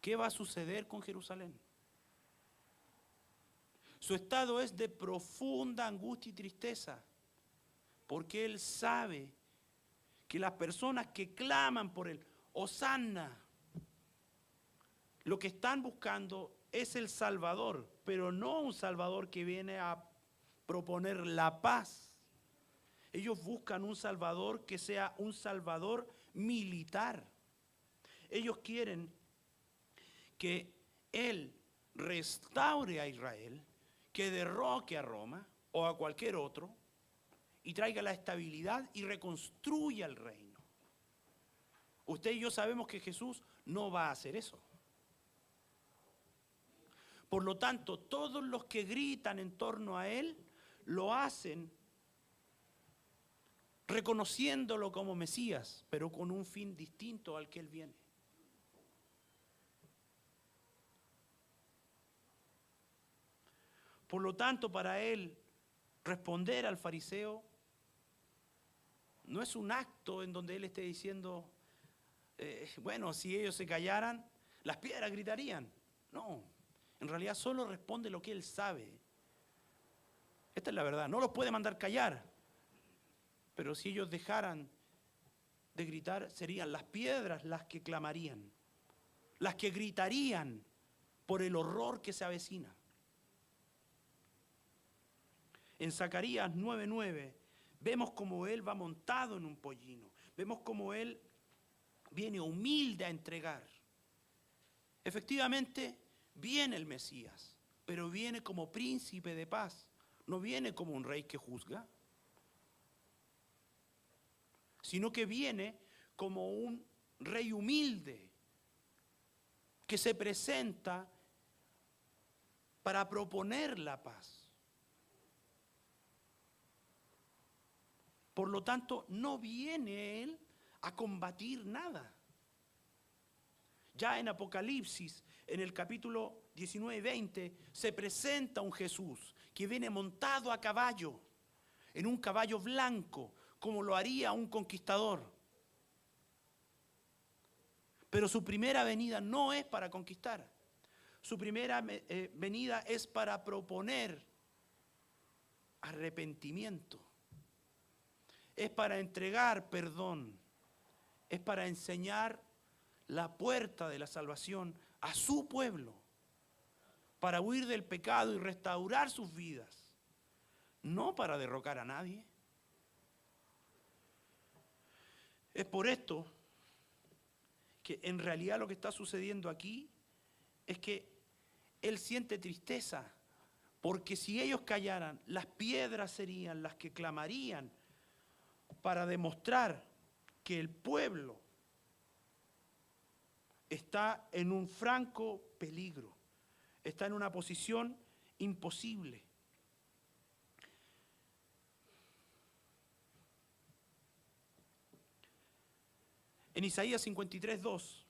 Speaker 1: qué va a suceder con Jerusalén. Su estado es de profunda angustia y tristeza, porque Él sabe que las personas que claman por Él, Hosana, lo que están buscando es el Salvador, pero no un Salvador que viene a proponer la paz. Ellos buscan un Salvador que sea un Salvador militar. Ellos quieren que Él restaure a Israel, que derroque a Roma o a cualquier otro y traiga la estabilidad y reconstruya el reino. Usted y yo sabemos que Jesús no va a hacer eso. Por lo tanto, todos los que gritan en torno a Él lo hacen reconociéndolo como Mesías, pero con un fin distinto al que Él viene. Por lo tanto, para Él responder al fariseo no es un acto en donde Él esté diciendo, bueno, si ellos se callaran, las piedras gritarían. No, en realidad solo responde lo que Él sabe. Esta es la verdad, no los puede mandar callar, pero si ellos dejaran de gritar, serían las piedras las que clamarían, las que gritarían por el horror que se avecina. En Zacarías 9:9 vemos como Él va montado en un pollino. Vemos como Él viene humilde a entregar. Efectivamente, viene el Mesías, pero viene como príncipe de paz. no viene como un rey que juzga, sino que viene como un rey humilde que se presenta para proponer la paz. Por lo tanto, no viene Él a combatir nada. Ya en Apocalipsis, en el capítulo 19 y 20, se presenta un Jesús que viene montado a caballo, en un caballo blanco, como lo haría un conquistador. Pero su primera venida no es para conquistar. Su primera venida es para proponer arrepentimiento. Es para entregar perdón. Es para enseñar la puerta de la salvación a su pueblo. Para huir del pecado y restaurar sus vidas. No para derrocar a nadie. Es por esto que en realidad lo que está sucediendo aquí es que Él siente tristeza, porque si ellos callaran, las piedras serían las que clamarían para demostrar que el pueblo está en un franco peligro, está en una posición imposible. En Isaías 53, 2,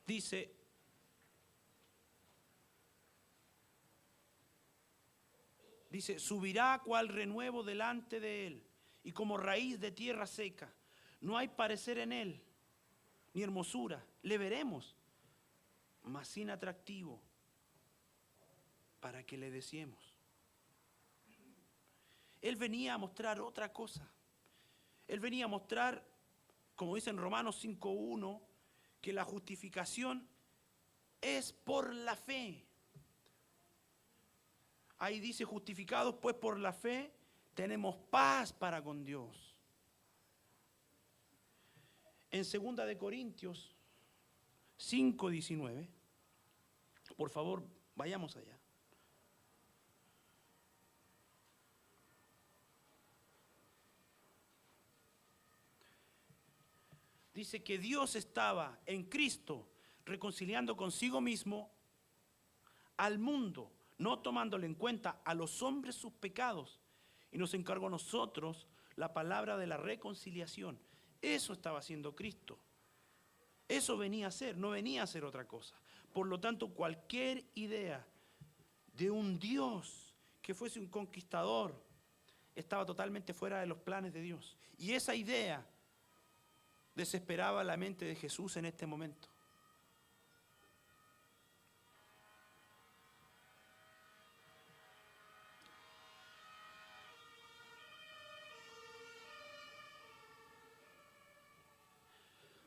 Speaker 1: dice, subirá cual renuevo delante de él, y como raíz de tierra seca. No hay parecer en él, ni hermosura. Le veremos, mas sin atractivo, para que le deseemos. Él venía a mostrar otra cosa. Él venía a mostrar, como dice en Romanos 5:1, que la justificación es por la fe. Ahí dice, justificados pues por la fe, tenemos paz para con Dios. En 2 de Corintios 5:19, por favor, vayamos allá. Dice que Dios estaba en Cristo reconciliando consigo mismo al mundo, no tomándole en cuenta a los hombres sus pecados, y nos encargó a nosotros la palabra de la reconciliación. Eso estaba haciendo Cristo. Eso venía a ser, no venía a ser otra cosa. Por lo tanto, cualquier idea de un Dios que fuese un conquistador estaba totalmente fuera de los planes de Dios. Y esa idea desesperaba la mente de Jesús en este momento.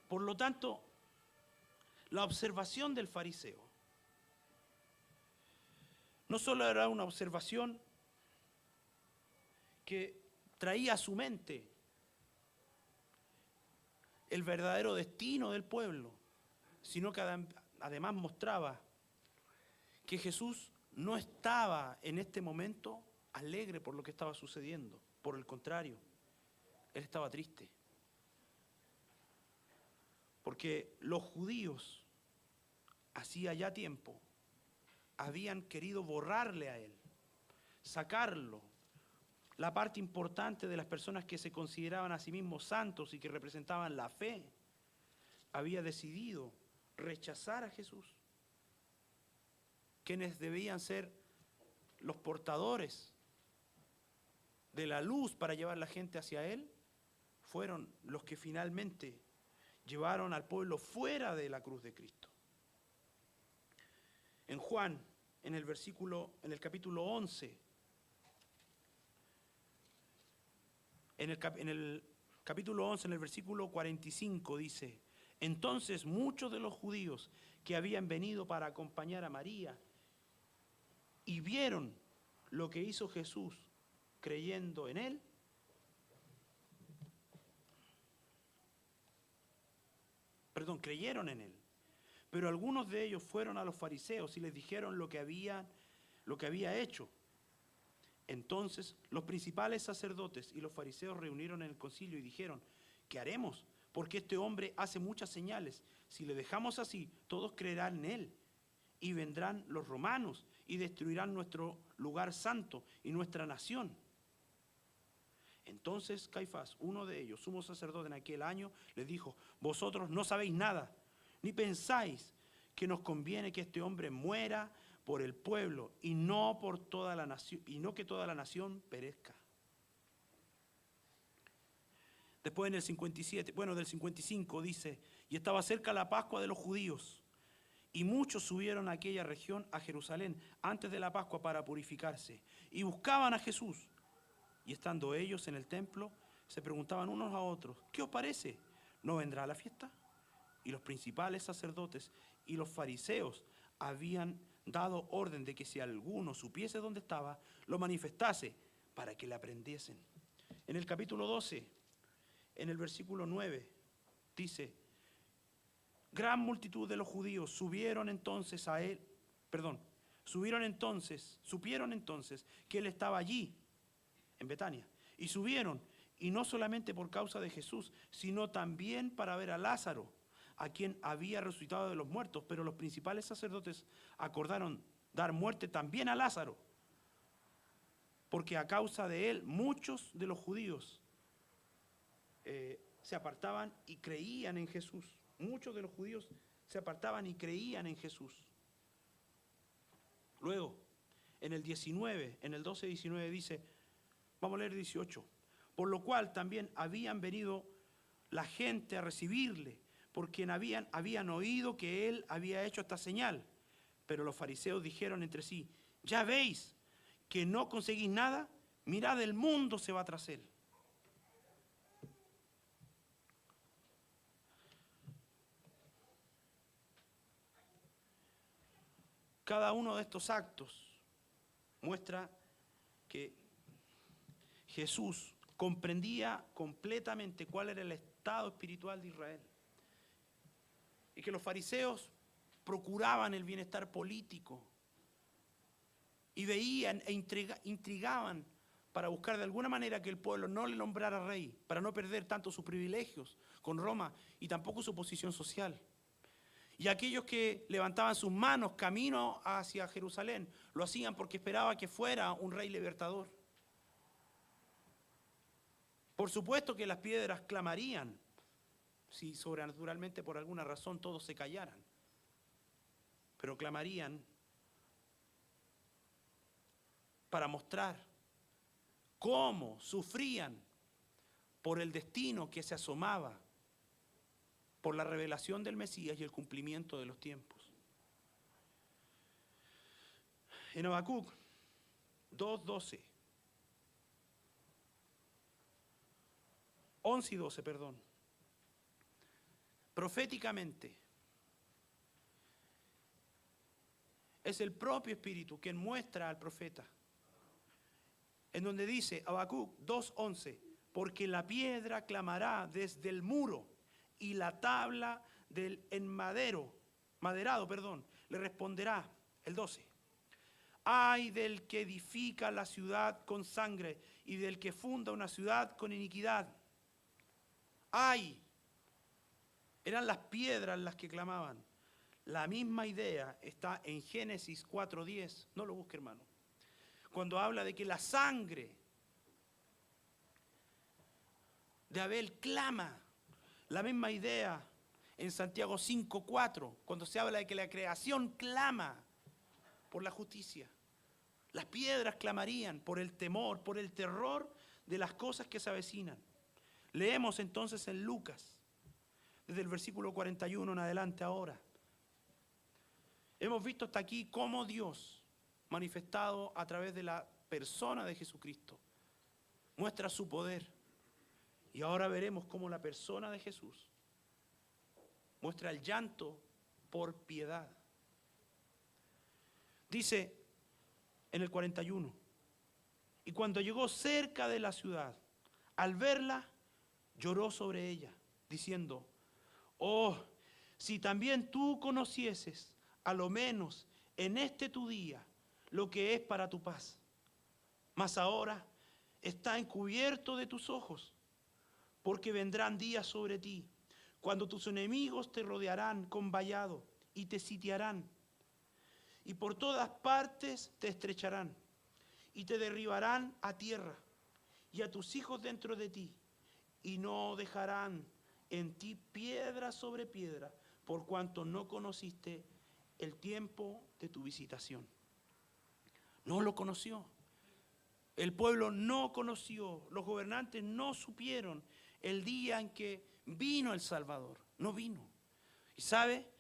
Speaker 1: Por lo tanto, la observación del fariseo no solo era una observación que traía a su mente el verdadero destino del pueblo, sino que además mostraba que Jesús no estaba en este momento alegre por lo que estaba sucediendo. Por el contrario, Él estaba triste. Porque los judíos, hacía ya tiempo, habían querido borrarle a Él, sacarlo. La parte importante de las personas que se consideraban a sí mismos santos y que representaban la fe, había decidido rechazar a Jesús. Quienes debían ser los portadores de la luz para llevar a la gente hacia Él, fueron los que finalmente llevaron al pueblo fuera de la cruz de Cristo. En Juan, en el capítulo 11, en el capítulo 11, en el versículo 45 dice, entonces muchos de los judíos que habían venido para acompañar a María y vieron lo que hizo Jesús, creyendo en él. Creyeron en él. Pero algunos de ellos fueron a los fariseos y les dijeron lo que había hecho. Entonces los principales sacerdotes y los fariseos reunieron en el concilio y dijeron: ¿qué haremos? Porque este hombre hace muchas señales. Si le dejamos así, todos creerán en él. Y vendrán los romanos y destruirán nuestro lugar santo y nuestra nación. Entonces Caifás, uno de ellos, sumo sacerdote en aquel año, les dijo: vosotros no sabéis nada, ni pensáis que nos conviene que este hombre muera por el pueblo y no por toda la nación, y no que toda la nación perezca. Después en el 57, del 55 dice: y estaba cerca la Pascua de los judíos, y muchos subieron a aquella región, a Jerusalén, antes de la Pascua para purificarse, y buscaban a Jesús. Y estando ellos en el templo, se preguntaban unos a otros: ¿qué os parece? ¿No vendrá a la fiesta? Y los principales sacerdotes y los fariseos habían dado orden de que si alguno supiese dónde estaba, lo manifestase para que le aprendiesen. En el capítulo 12, en el versículo 9, dice: gran multitud de los judíos supieron entonces que él estaba allí, en Betania, y subieron, y no solamente por causa de Jesús, sino también para ver a Lázaro, a quien había resucitado de los muertos. Pero los principales sacerdotes acordaron dar muerte también a Lázaro, porque a causa de él muchos de los judíos se apartaban y creían en Jesús. Muchos de los judíos se apartaban y creían en Jesús. Luego, en el 19, en el 12-19 dice, vamos a leer 18, por lo cual también habían venido la gente a recibirle, porque habían oído que él había hecho esta señal. Pero los fariseos dijeron entre sí: ya veis que no conseguís nada, mirad, el mundo se va tras él. Cada uno de estos actos muestra que Jesús comprendía completamente cuál era el estado espiritual de Israel. Y que los fariseos procuraban el bienestar político y veían e intrigaban para buscar de alguna manera que el pueblo no le nombrara rey, para no perder tanto sus privilegios con Roma y tampoco su posición social. Y aquellos que levantaban sus manos camino hacia Jerusalén, lo hacían porque esperaba que fuera un rey libertador. Por supuesto que las piedras clamarían si sobrenaturalmente por alguna razón todos se callaran, pero clamarían para mostrar cómo sufrían por el destino que se asomaba, por la revelación del Mesías y el cumplimiento de los tiempos. En Habacuc 2:12, 11 y 12, proféticamente, es el propio Espíritu quien muestra al profeta, en donde dice Habacuc 2:11, porque la piedra clamará desde el muro y la tabla del maderado, le responderá. El 12, ay del que edifica la ciudad con sangre y del que funda una ciudad con iniquidad. Ay, eran las piedras las que clamaban. La misma idea está en Génesis 4:10, no lo busque, hermano, cuando habla de que la sangre de Abel clama. La misma idea en Santiago 5:4, cuando se habla de que la creación clama por la justicia. Las piedras clamarían por el temor, por el terror de las cosas que se avecinan. Leemos entonces en Lucas, desde el versículo 41 en adelante ahora. Hemos visto hasta aquí cómo Dios, manifestado a través de la persona de Jesucristo, muestra su poder. Y ahora veremos cómo la persona de Jesús muestra el llanto por piedad. Dice en el 41, Y cuando llegó cerca de la ciudad, al verla, lloró sobre ella, diciendo: oh, si también tú conocieses, a lo menos en este tu día, lo que es para tu paz. Mas ahora está encubierto de tus ojos, porque vendrán días sobre ti, cuando tus enemigos te rodearán con vallado y te sitiarán, y por todas partes te estrecharán, y te derribarán a tierra, y a tus hijos dentro de ti, y no dejarán en ti piedra sobre piedra, por cuanto no conociste el tiempo de tu visitación. No lo conoció. El pueblo no conoció, los gobernantes no supieron el día en que vino el Salvador. No vino. Y sabe,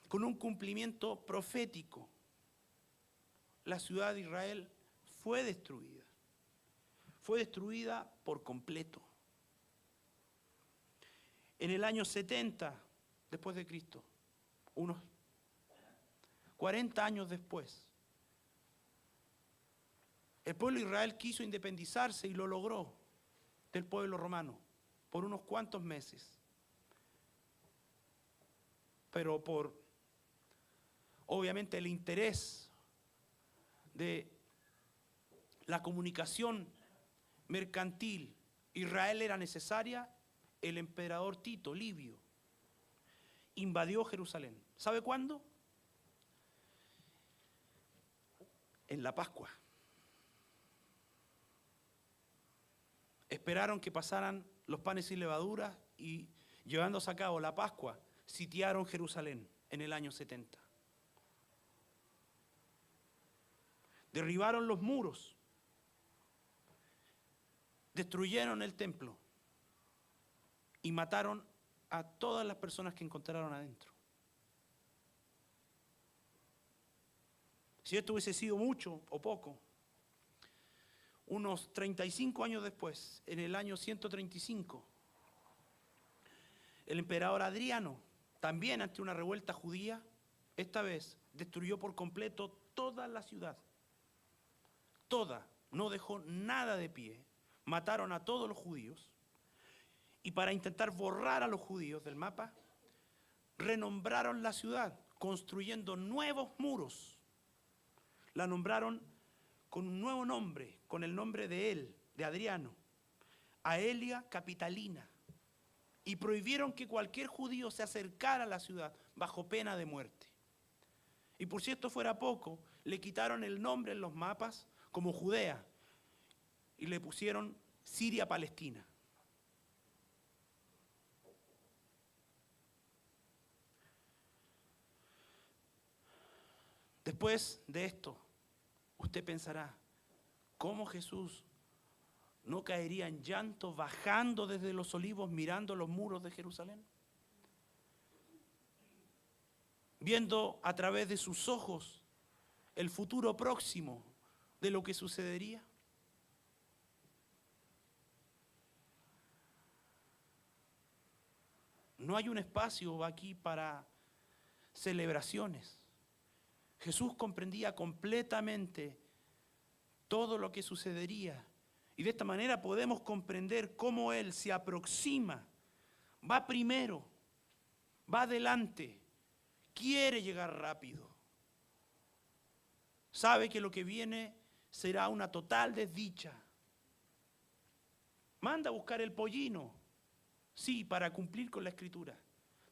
Speaker 1: con un cumplimiento profético, la ciudad de Israel fue destruida. Fue destruida por completo. En el año 70 después de Cristo, unos 40 años después, el pueblo de Israel quiso independizarse y lo logró del pueblo romano por unos cuantos meses. Pero por, obviamente, el interés de la comunicación mercantil, Israel era necesaria, el emperador Tito Livio invadió Jerusalén. ¿Sabe cuándo? En la Pascua. Esperaron que pasaran los panes sin levadura y, llevándose a cabo la Pascua, sitiaron Jerusalén en el año 70. Derribaron los muros, destruyeron el templo y mataron a todas las personas que encontraron adentro. Si esto hubiese sido mucho o poco, unos 35 años después, en el año 135, el emperador Adriano, también ante una revuelta judía, esta vez destruyó por completo toda la ciudad. Toda, no dejó nada de pie. Mataron a todos los judíos. Y para intentar borrar a los judíos del mapa, renombraron la ciudad, construyendo nuevos muros. La nombraron con un nuevo nombre, con el nombre de él, de Adriano, Aelia Capitalina, y prohibieron que cualquier judío se acercara a la ciudad bajo pena de muerte. Y por si esto fuera poco, le quitaron el nombre en los mapas como Judea y le pusieron Siria-Palestina. Después de esto, usted pensará, ¿cómo Jesús no caería en llanto bajando desde los olivos mirando los muros de Jerusalén? Viendo a través de sus ojos el futuro próximo de lo que sucedería. No hay un espacio aquí para celebraciones. Jesús comprendía completamente todo lo que sucedería. Y de esta manera podemos comprender cómo Él se aproxima, va primero, va adelante, quiere llegar rápido. Sabe que lo que viene será una total desdicha. Manda a buscar el pollino, sí, para cumplir con la Escritura,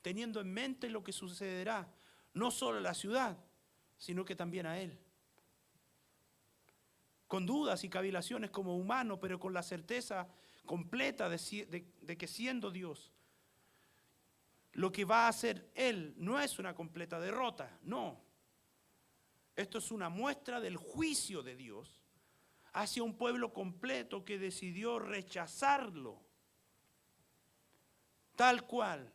Speaker 1: teniendo en mente lo que sucederá, no solo a la ciudad, sino que también a Él. Con dudas y cavilaciones como humano, pero con la certeza completa de que siendo Dios, lo que va a hacer Él no es una completa derrota, no. Esto es una muestra del juicio de Dios hacia un pueblo completo que decidió rechazarlo, tal cual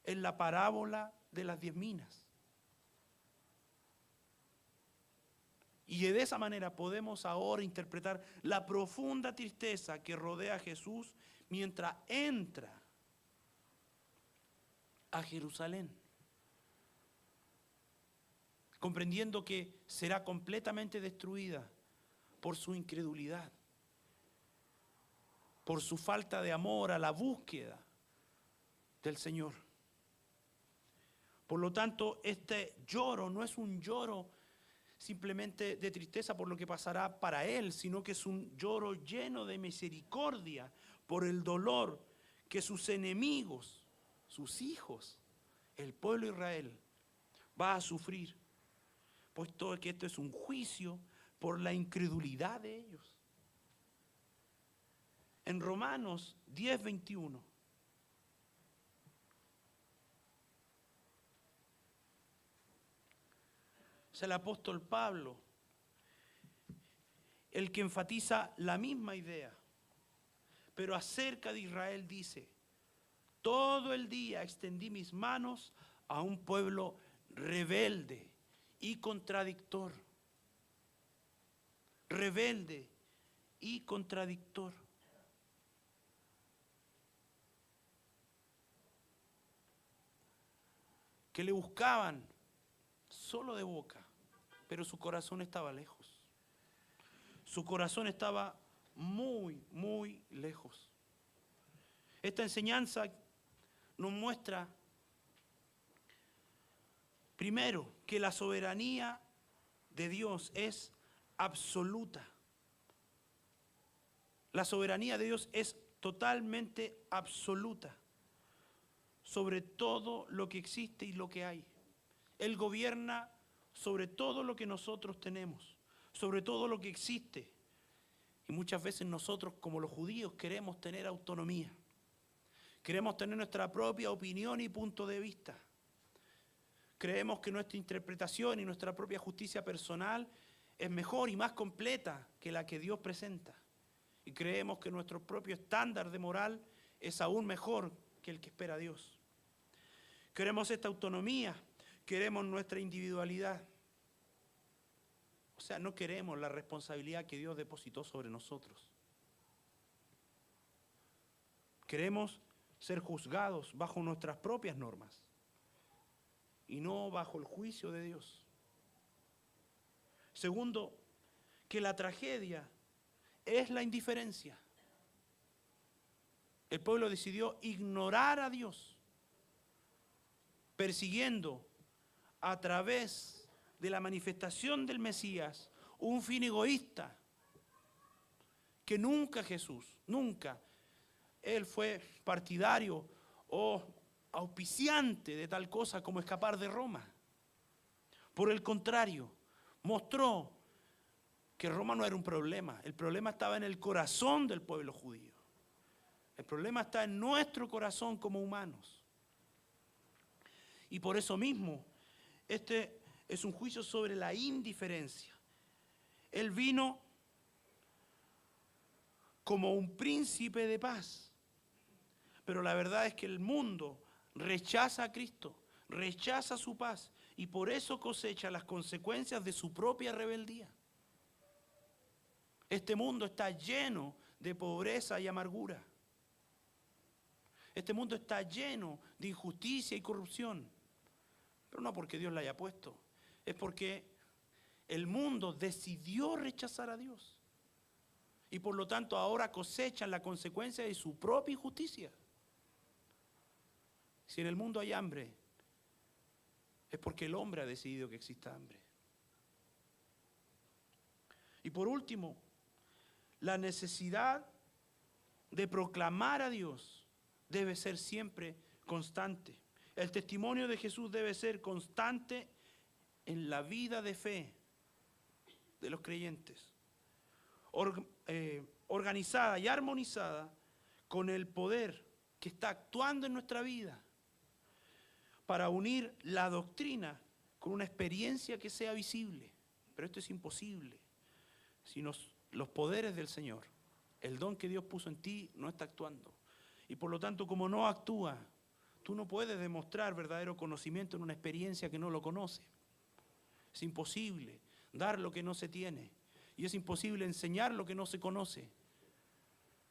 Speaker 1: en la parábola de las 10 minas. Y de esa manera podemos ahora interpretar la profunda tristeza que rodea a Jesús mientras entra a Jerusalén, comprendiendo que será completamente destruida por su incredulidad, por su falta de amor a la búsqueda del Señor. Por lo tanto, este lloro no es un lloro simplemente de tristeza por lo que pasará para él, sino que es un lloro lleno de misericordia por el dolor que sus enemigos, sus hijos, el pueblo de Israel, va a sufrir, puesto que esto es un juicio por la incredulidad de ellos. En Romanos 10:21, es el apóstol Pablo el que enfatiza la misma idea, pero acerca de Israel dice: todo el día extendí mis manos a un pueblo rebelde y contradictor. Rebelde y contradictor. Que le buscaban solo de boca, pero su corazón estaba lejos. Su corazón estaba muy, muy lejos. Esta enseñanza nos muestra, primero, que la soberanía de Dios es absoluta. La soberanía de Dios es totalmente absoluta sobre todo lo que existe y lo que hay. Él gobierna sobre todo lo que nosotros tenemos, sobre todo lo que existe. Y muchas veces nosotros, como los judíos, queremos tener autonomía. Queremos tener nuestra propia opinión y punto de vista. Creemos que nuestra interpretación y nuestra propia justicia personal es mejor y más completa que la que Dios presenta. Y creemos que nuestro propio estándar de moral es aún mejor que el que espera Dios. Queremos esta autonomía, queremos nuestra individualidad. O sea, no queremos la responsabilidad que Dios depositó sobre nosotros. Queremos ser juzgados bajo nuestras propias normas y no bajo el juicio de Dios. Segundo, que la tragedia es la indiferencia. El pueblo decidió ignorar a Dios, persiguiendo a través de la manifestación del Mesías un fin egoísta que nunca Jesús, nunca Él fue partidario o auspiciante de tal cosa como escapar de Roma. Por el contrario, mostró que Roma no era un problema. El problema estaba en el corazón del pueblo judío. El problema está en nuestro corazón como humanos. Y por eso mismo, este es un juicio sobre la indiferencia. Él vino como un príncipe de paz. Pero la verdad es que el mundo rechaza a Cristo, rechaza su paz y por eso cosecha las consecuencias de su propia rebeldía. Este mundo está lleno de pobreza y amargura. Este mundo está lleno de injusticia y corrupción. Pero no porque Dios la haya puesto, es porque el mundo decidió rechazar a Dios. Y por lo tanto ahora cosechan la consecuencia de su propia injusticia. Si en el mundo hay hambre, es porque el hombre ha decidido que exista hambre. Y por último, la necesidad de proclamar a Dios debe ser siempre constante. El testimonio de Jesús debe ser constante en la vida de fe de los creyentes, organizada y armonizada con el poder que está actuando en nuestra vida para unir la doctrina con una experiencia que sea visible. Pero esto es imposible si los poderes del Señor, el don que Dios puso en ti, no está actuando. Y por lo tanto, como no actúa, tú no puedes demostrar verdadero conocimiento en una experiencia que no lo conoce. Es imposible dar lo que no se tiene. Y es imposible enseñar lo que no se conoce.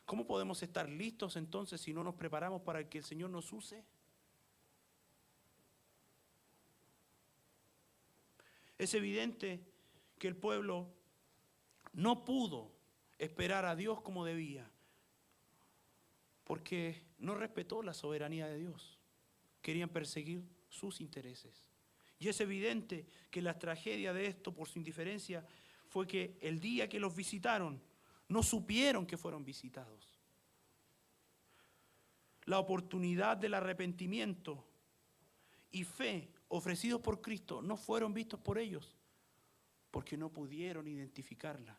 Speaker 1: ¿Cómo podemos estar listos entonces si no nos preparamos para que el Señor nos use? Es evidente que el pueblo no pudo esperar a Dios como debía, porque no respetó la soberanía de Dios. Querían perseguir sus intereses. Y es evidente que la tragedia de esto, por su indiferencia, fue que el día que los visitaron, no supieron que fueron visitados. La oportunidad del arrepentimiento y fe ofrecidos por Cristo no fueron vistos por ellos, porque no pudieron identificarla.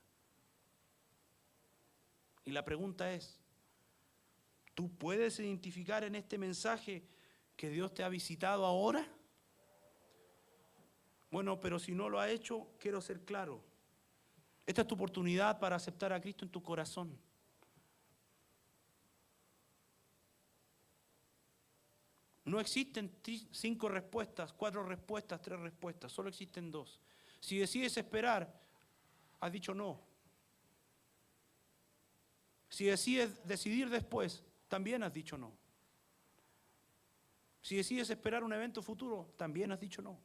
Speaker 1: Y la pregunta es, ¿tú puedes identificar en este mensaje que Dios te ha visitado ahora? Bueno, pero si no lo ha hecho, quiero ser claro. Esta es tu oportunidad para aceptar a Cristo en tu corazón. No existen 5 respuestas, 4 respuestas, 3 respuestas, solo existen 2. Si decides esperar, has dicho no. Si decides decidir después, también has dicho no. Si decides esperar un evento futuro, también has dicho no.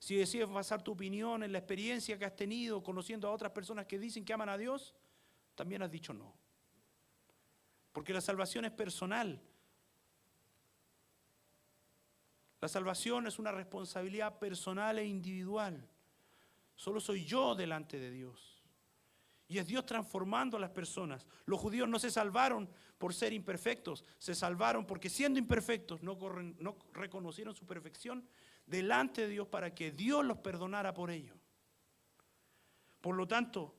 Speaker 1: Si decides basar tu opinión en la experiencia que has tenido conociendo a otras personas que dicen que aman a Dios, también has dicho no. Porque la salvación es personal. La salvación es una responsabilidad personal e individual. Solo soy yo delante de Dios. Y es Dios transformando a las personas. Los judíos no se salvaron por ser imperfectos, se salvaron porque siendo imperfectos no reconocieron su perfección delante de Dios para que Dios los perdonara por ello. Por lo tanto,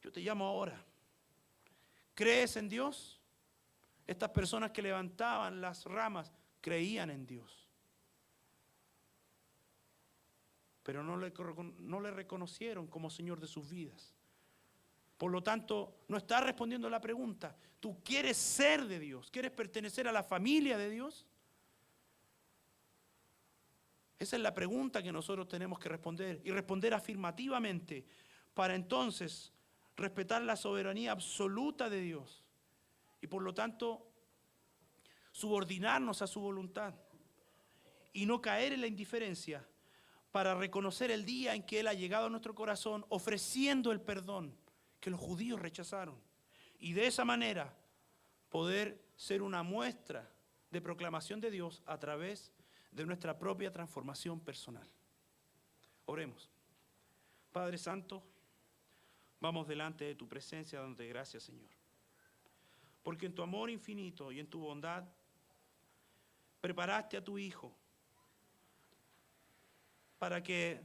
Speaker 1: yo te llamo ahora. ¿Crees en Dios? Estas personas que levantaban las ramas creían en Dios. Pero no le reconocieron como Señor de sus vidas. Por lo tanto, no está respondiendo a la pregunta. ¿Tú quieres ser de Dios? ¿Quieres pertenecer a la familia de Dios? Esa es la pregunta que nosotros tenemos que responder y responder afirmativamente para entonces respetar la soberanía absoluta de Dios y por lo tanto subordinarnos a su voluntad y no caer en la indiferencia para reconocer el día en que Él ha llegado a nuestro corazón ofreciendo el perdón que los judíos rechazaron. Y de esa manera poder ser una muestra de proclamación de Dios a través de nuestra propia transformación personal. Oremos. Padre Santo, vamos delante de tu presencia dándote gracias, Señor. Porque en tu amor infinito y en tu bondad preparaste a tu Hijo para que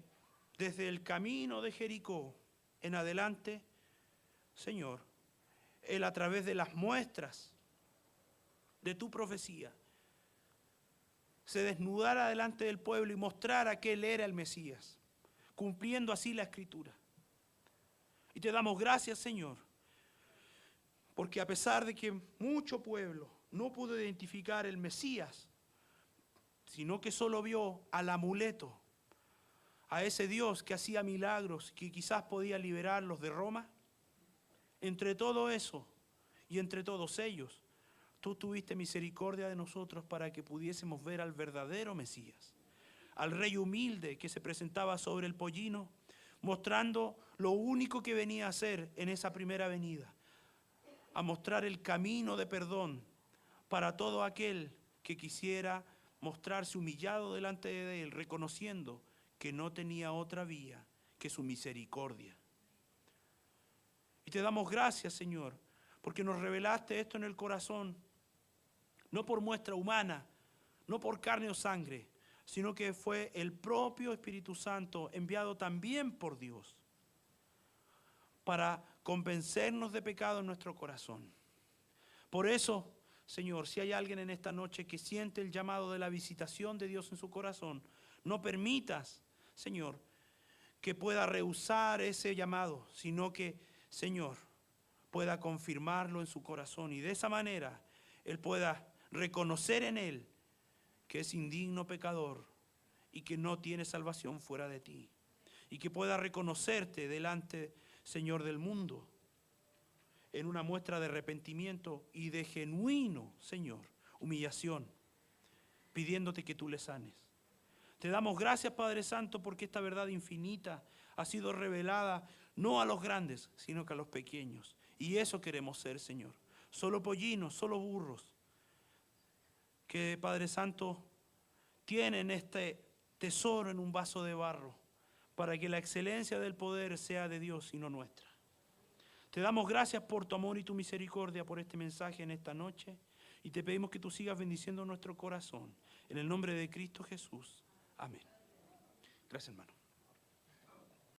Speaker 1: desde el camino de Jericó en adelante, Señor, Él a través de las muestras de tu profecía se desnudara delante del pueblo y mostrara que Él era el Mesías, cumpliendo así la Escritura. Y te damos gracias, Señor, porque a pesar de que mucho pueblo no pudo identificar el Mesías, sino que solo vio al amuleto, a ese Dios que hacía milagros, que quizás podía liberarlos de Roma, entre todo eso y entre todos ellos, tú tuviste misericordia de nosotros para que pudiésemos ver al verdadero Mesías, al rey humilde que se presentaba sobre el pollino, mostrando lo único que venía a hacer en esa primera venida, a mostrar el camino de perdón para todo aquel que quisiera mostrarse humillado delante de Él, reconociendo que no tenía otra vía que su misericordia. Y te damos gracias, Señor, porque nos revelaste esto en el corazón, no por muestra humana, no por carne o sangre, sino que fue el propio Espíritu Santo enviado también por Dios para convencernos de pecado en nuestro corazón. Por eso, Señor, si hay alguien en esta noche que siente el llamado de la visitación de Dios en su corazón, no permitas, Señor, que pueda rehusar ese llamado, sino que, Señor, pueda confirmarlo en su corazón y de esa manera Él pueda reconocer en Él que es indigno pecador y que no tiene salvación fuera de ti. Y que pueda reconocerte delante, Señor, del mundo en una muestra de arrepentimiento y de genuino, Señor, humillación, pidiéndote que tú le sanes. Te damos gracias, Padre Santo, porque esta verdad infinita ha sido revelada No a los grandes, sino que a los pequeños. Y eso queremos ser, Señor. Solo pollinos, solo burros. Que, Padre Santo, tienen este tesoro en un vaso de barro para que la excelencia del poder sea de Dios y no nuestra. Te damos gracias por tu amor y tu misericordia por este mensaje en esta noche y te pedimos que tú sigas bendiciendo nuestro corazón. En el nombre de Cristo Jesús. Amén. Gracias, hermano.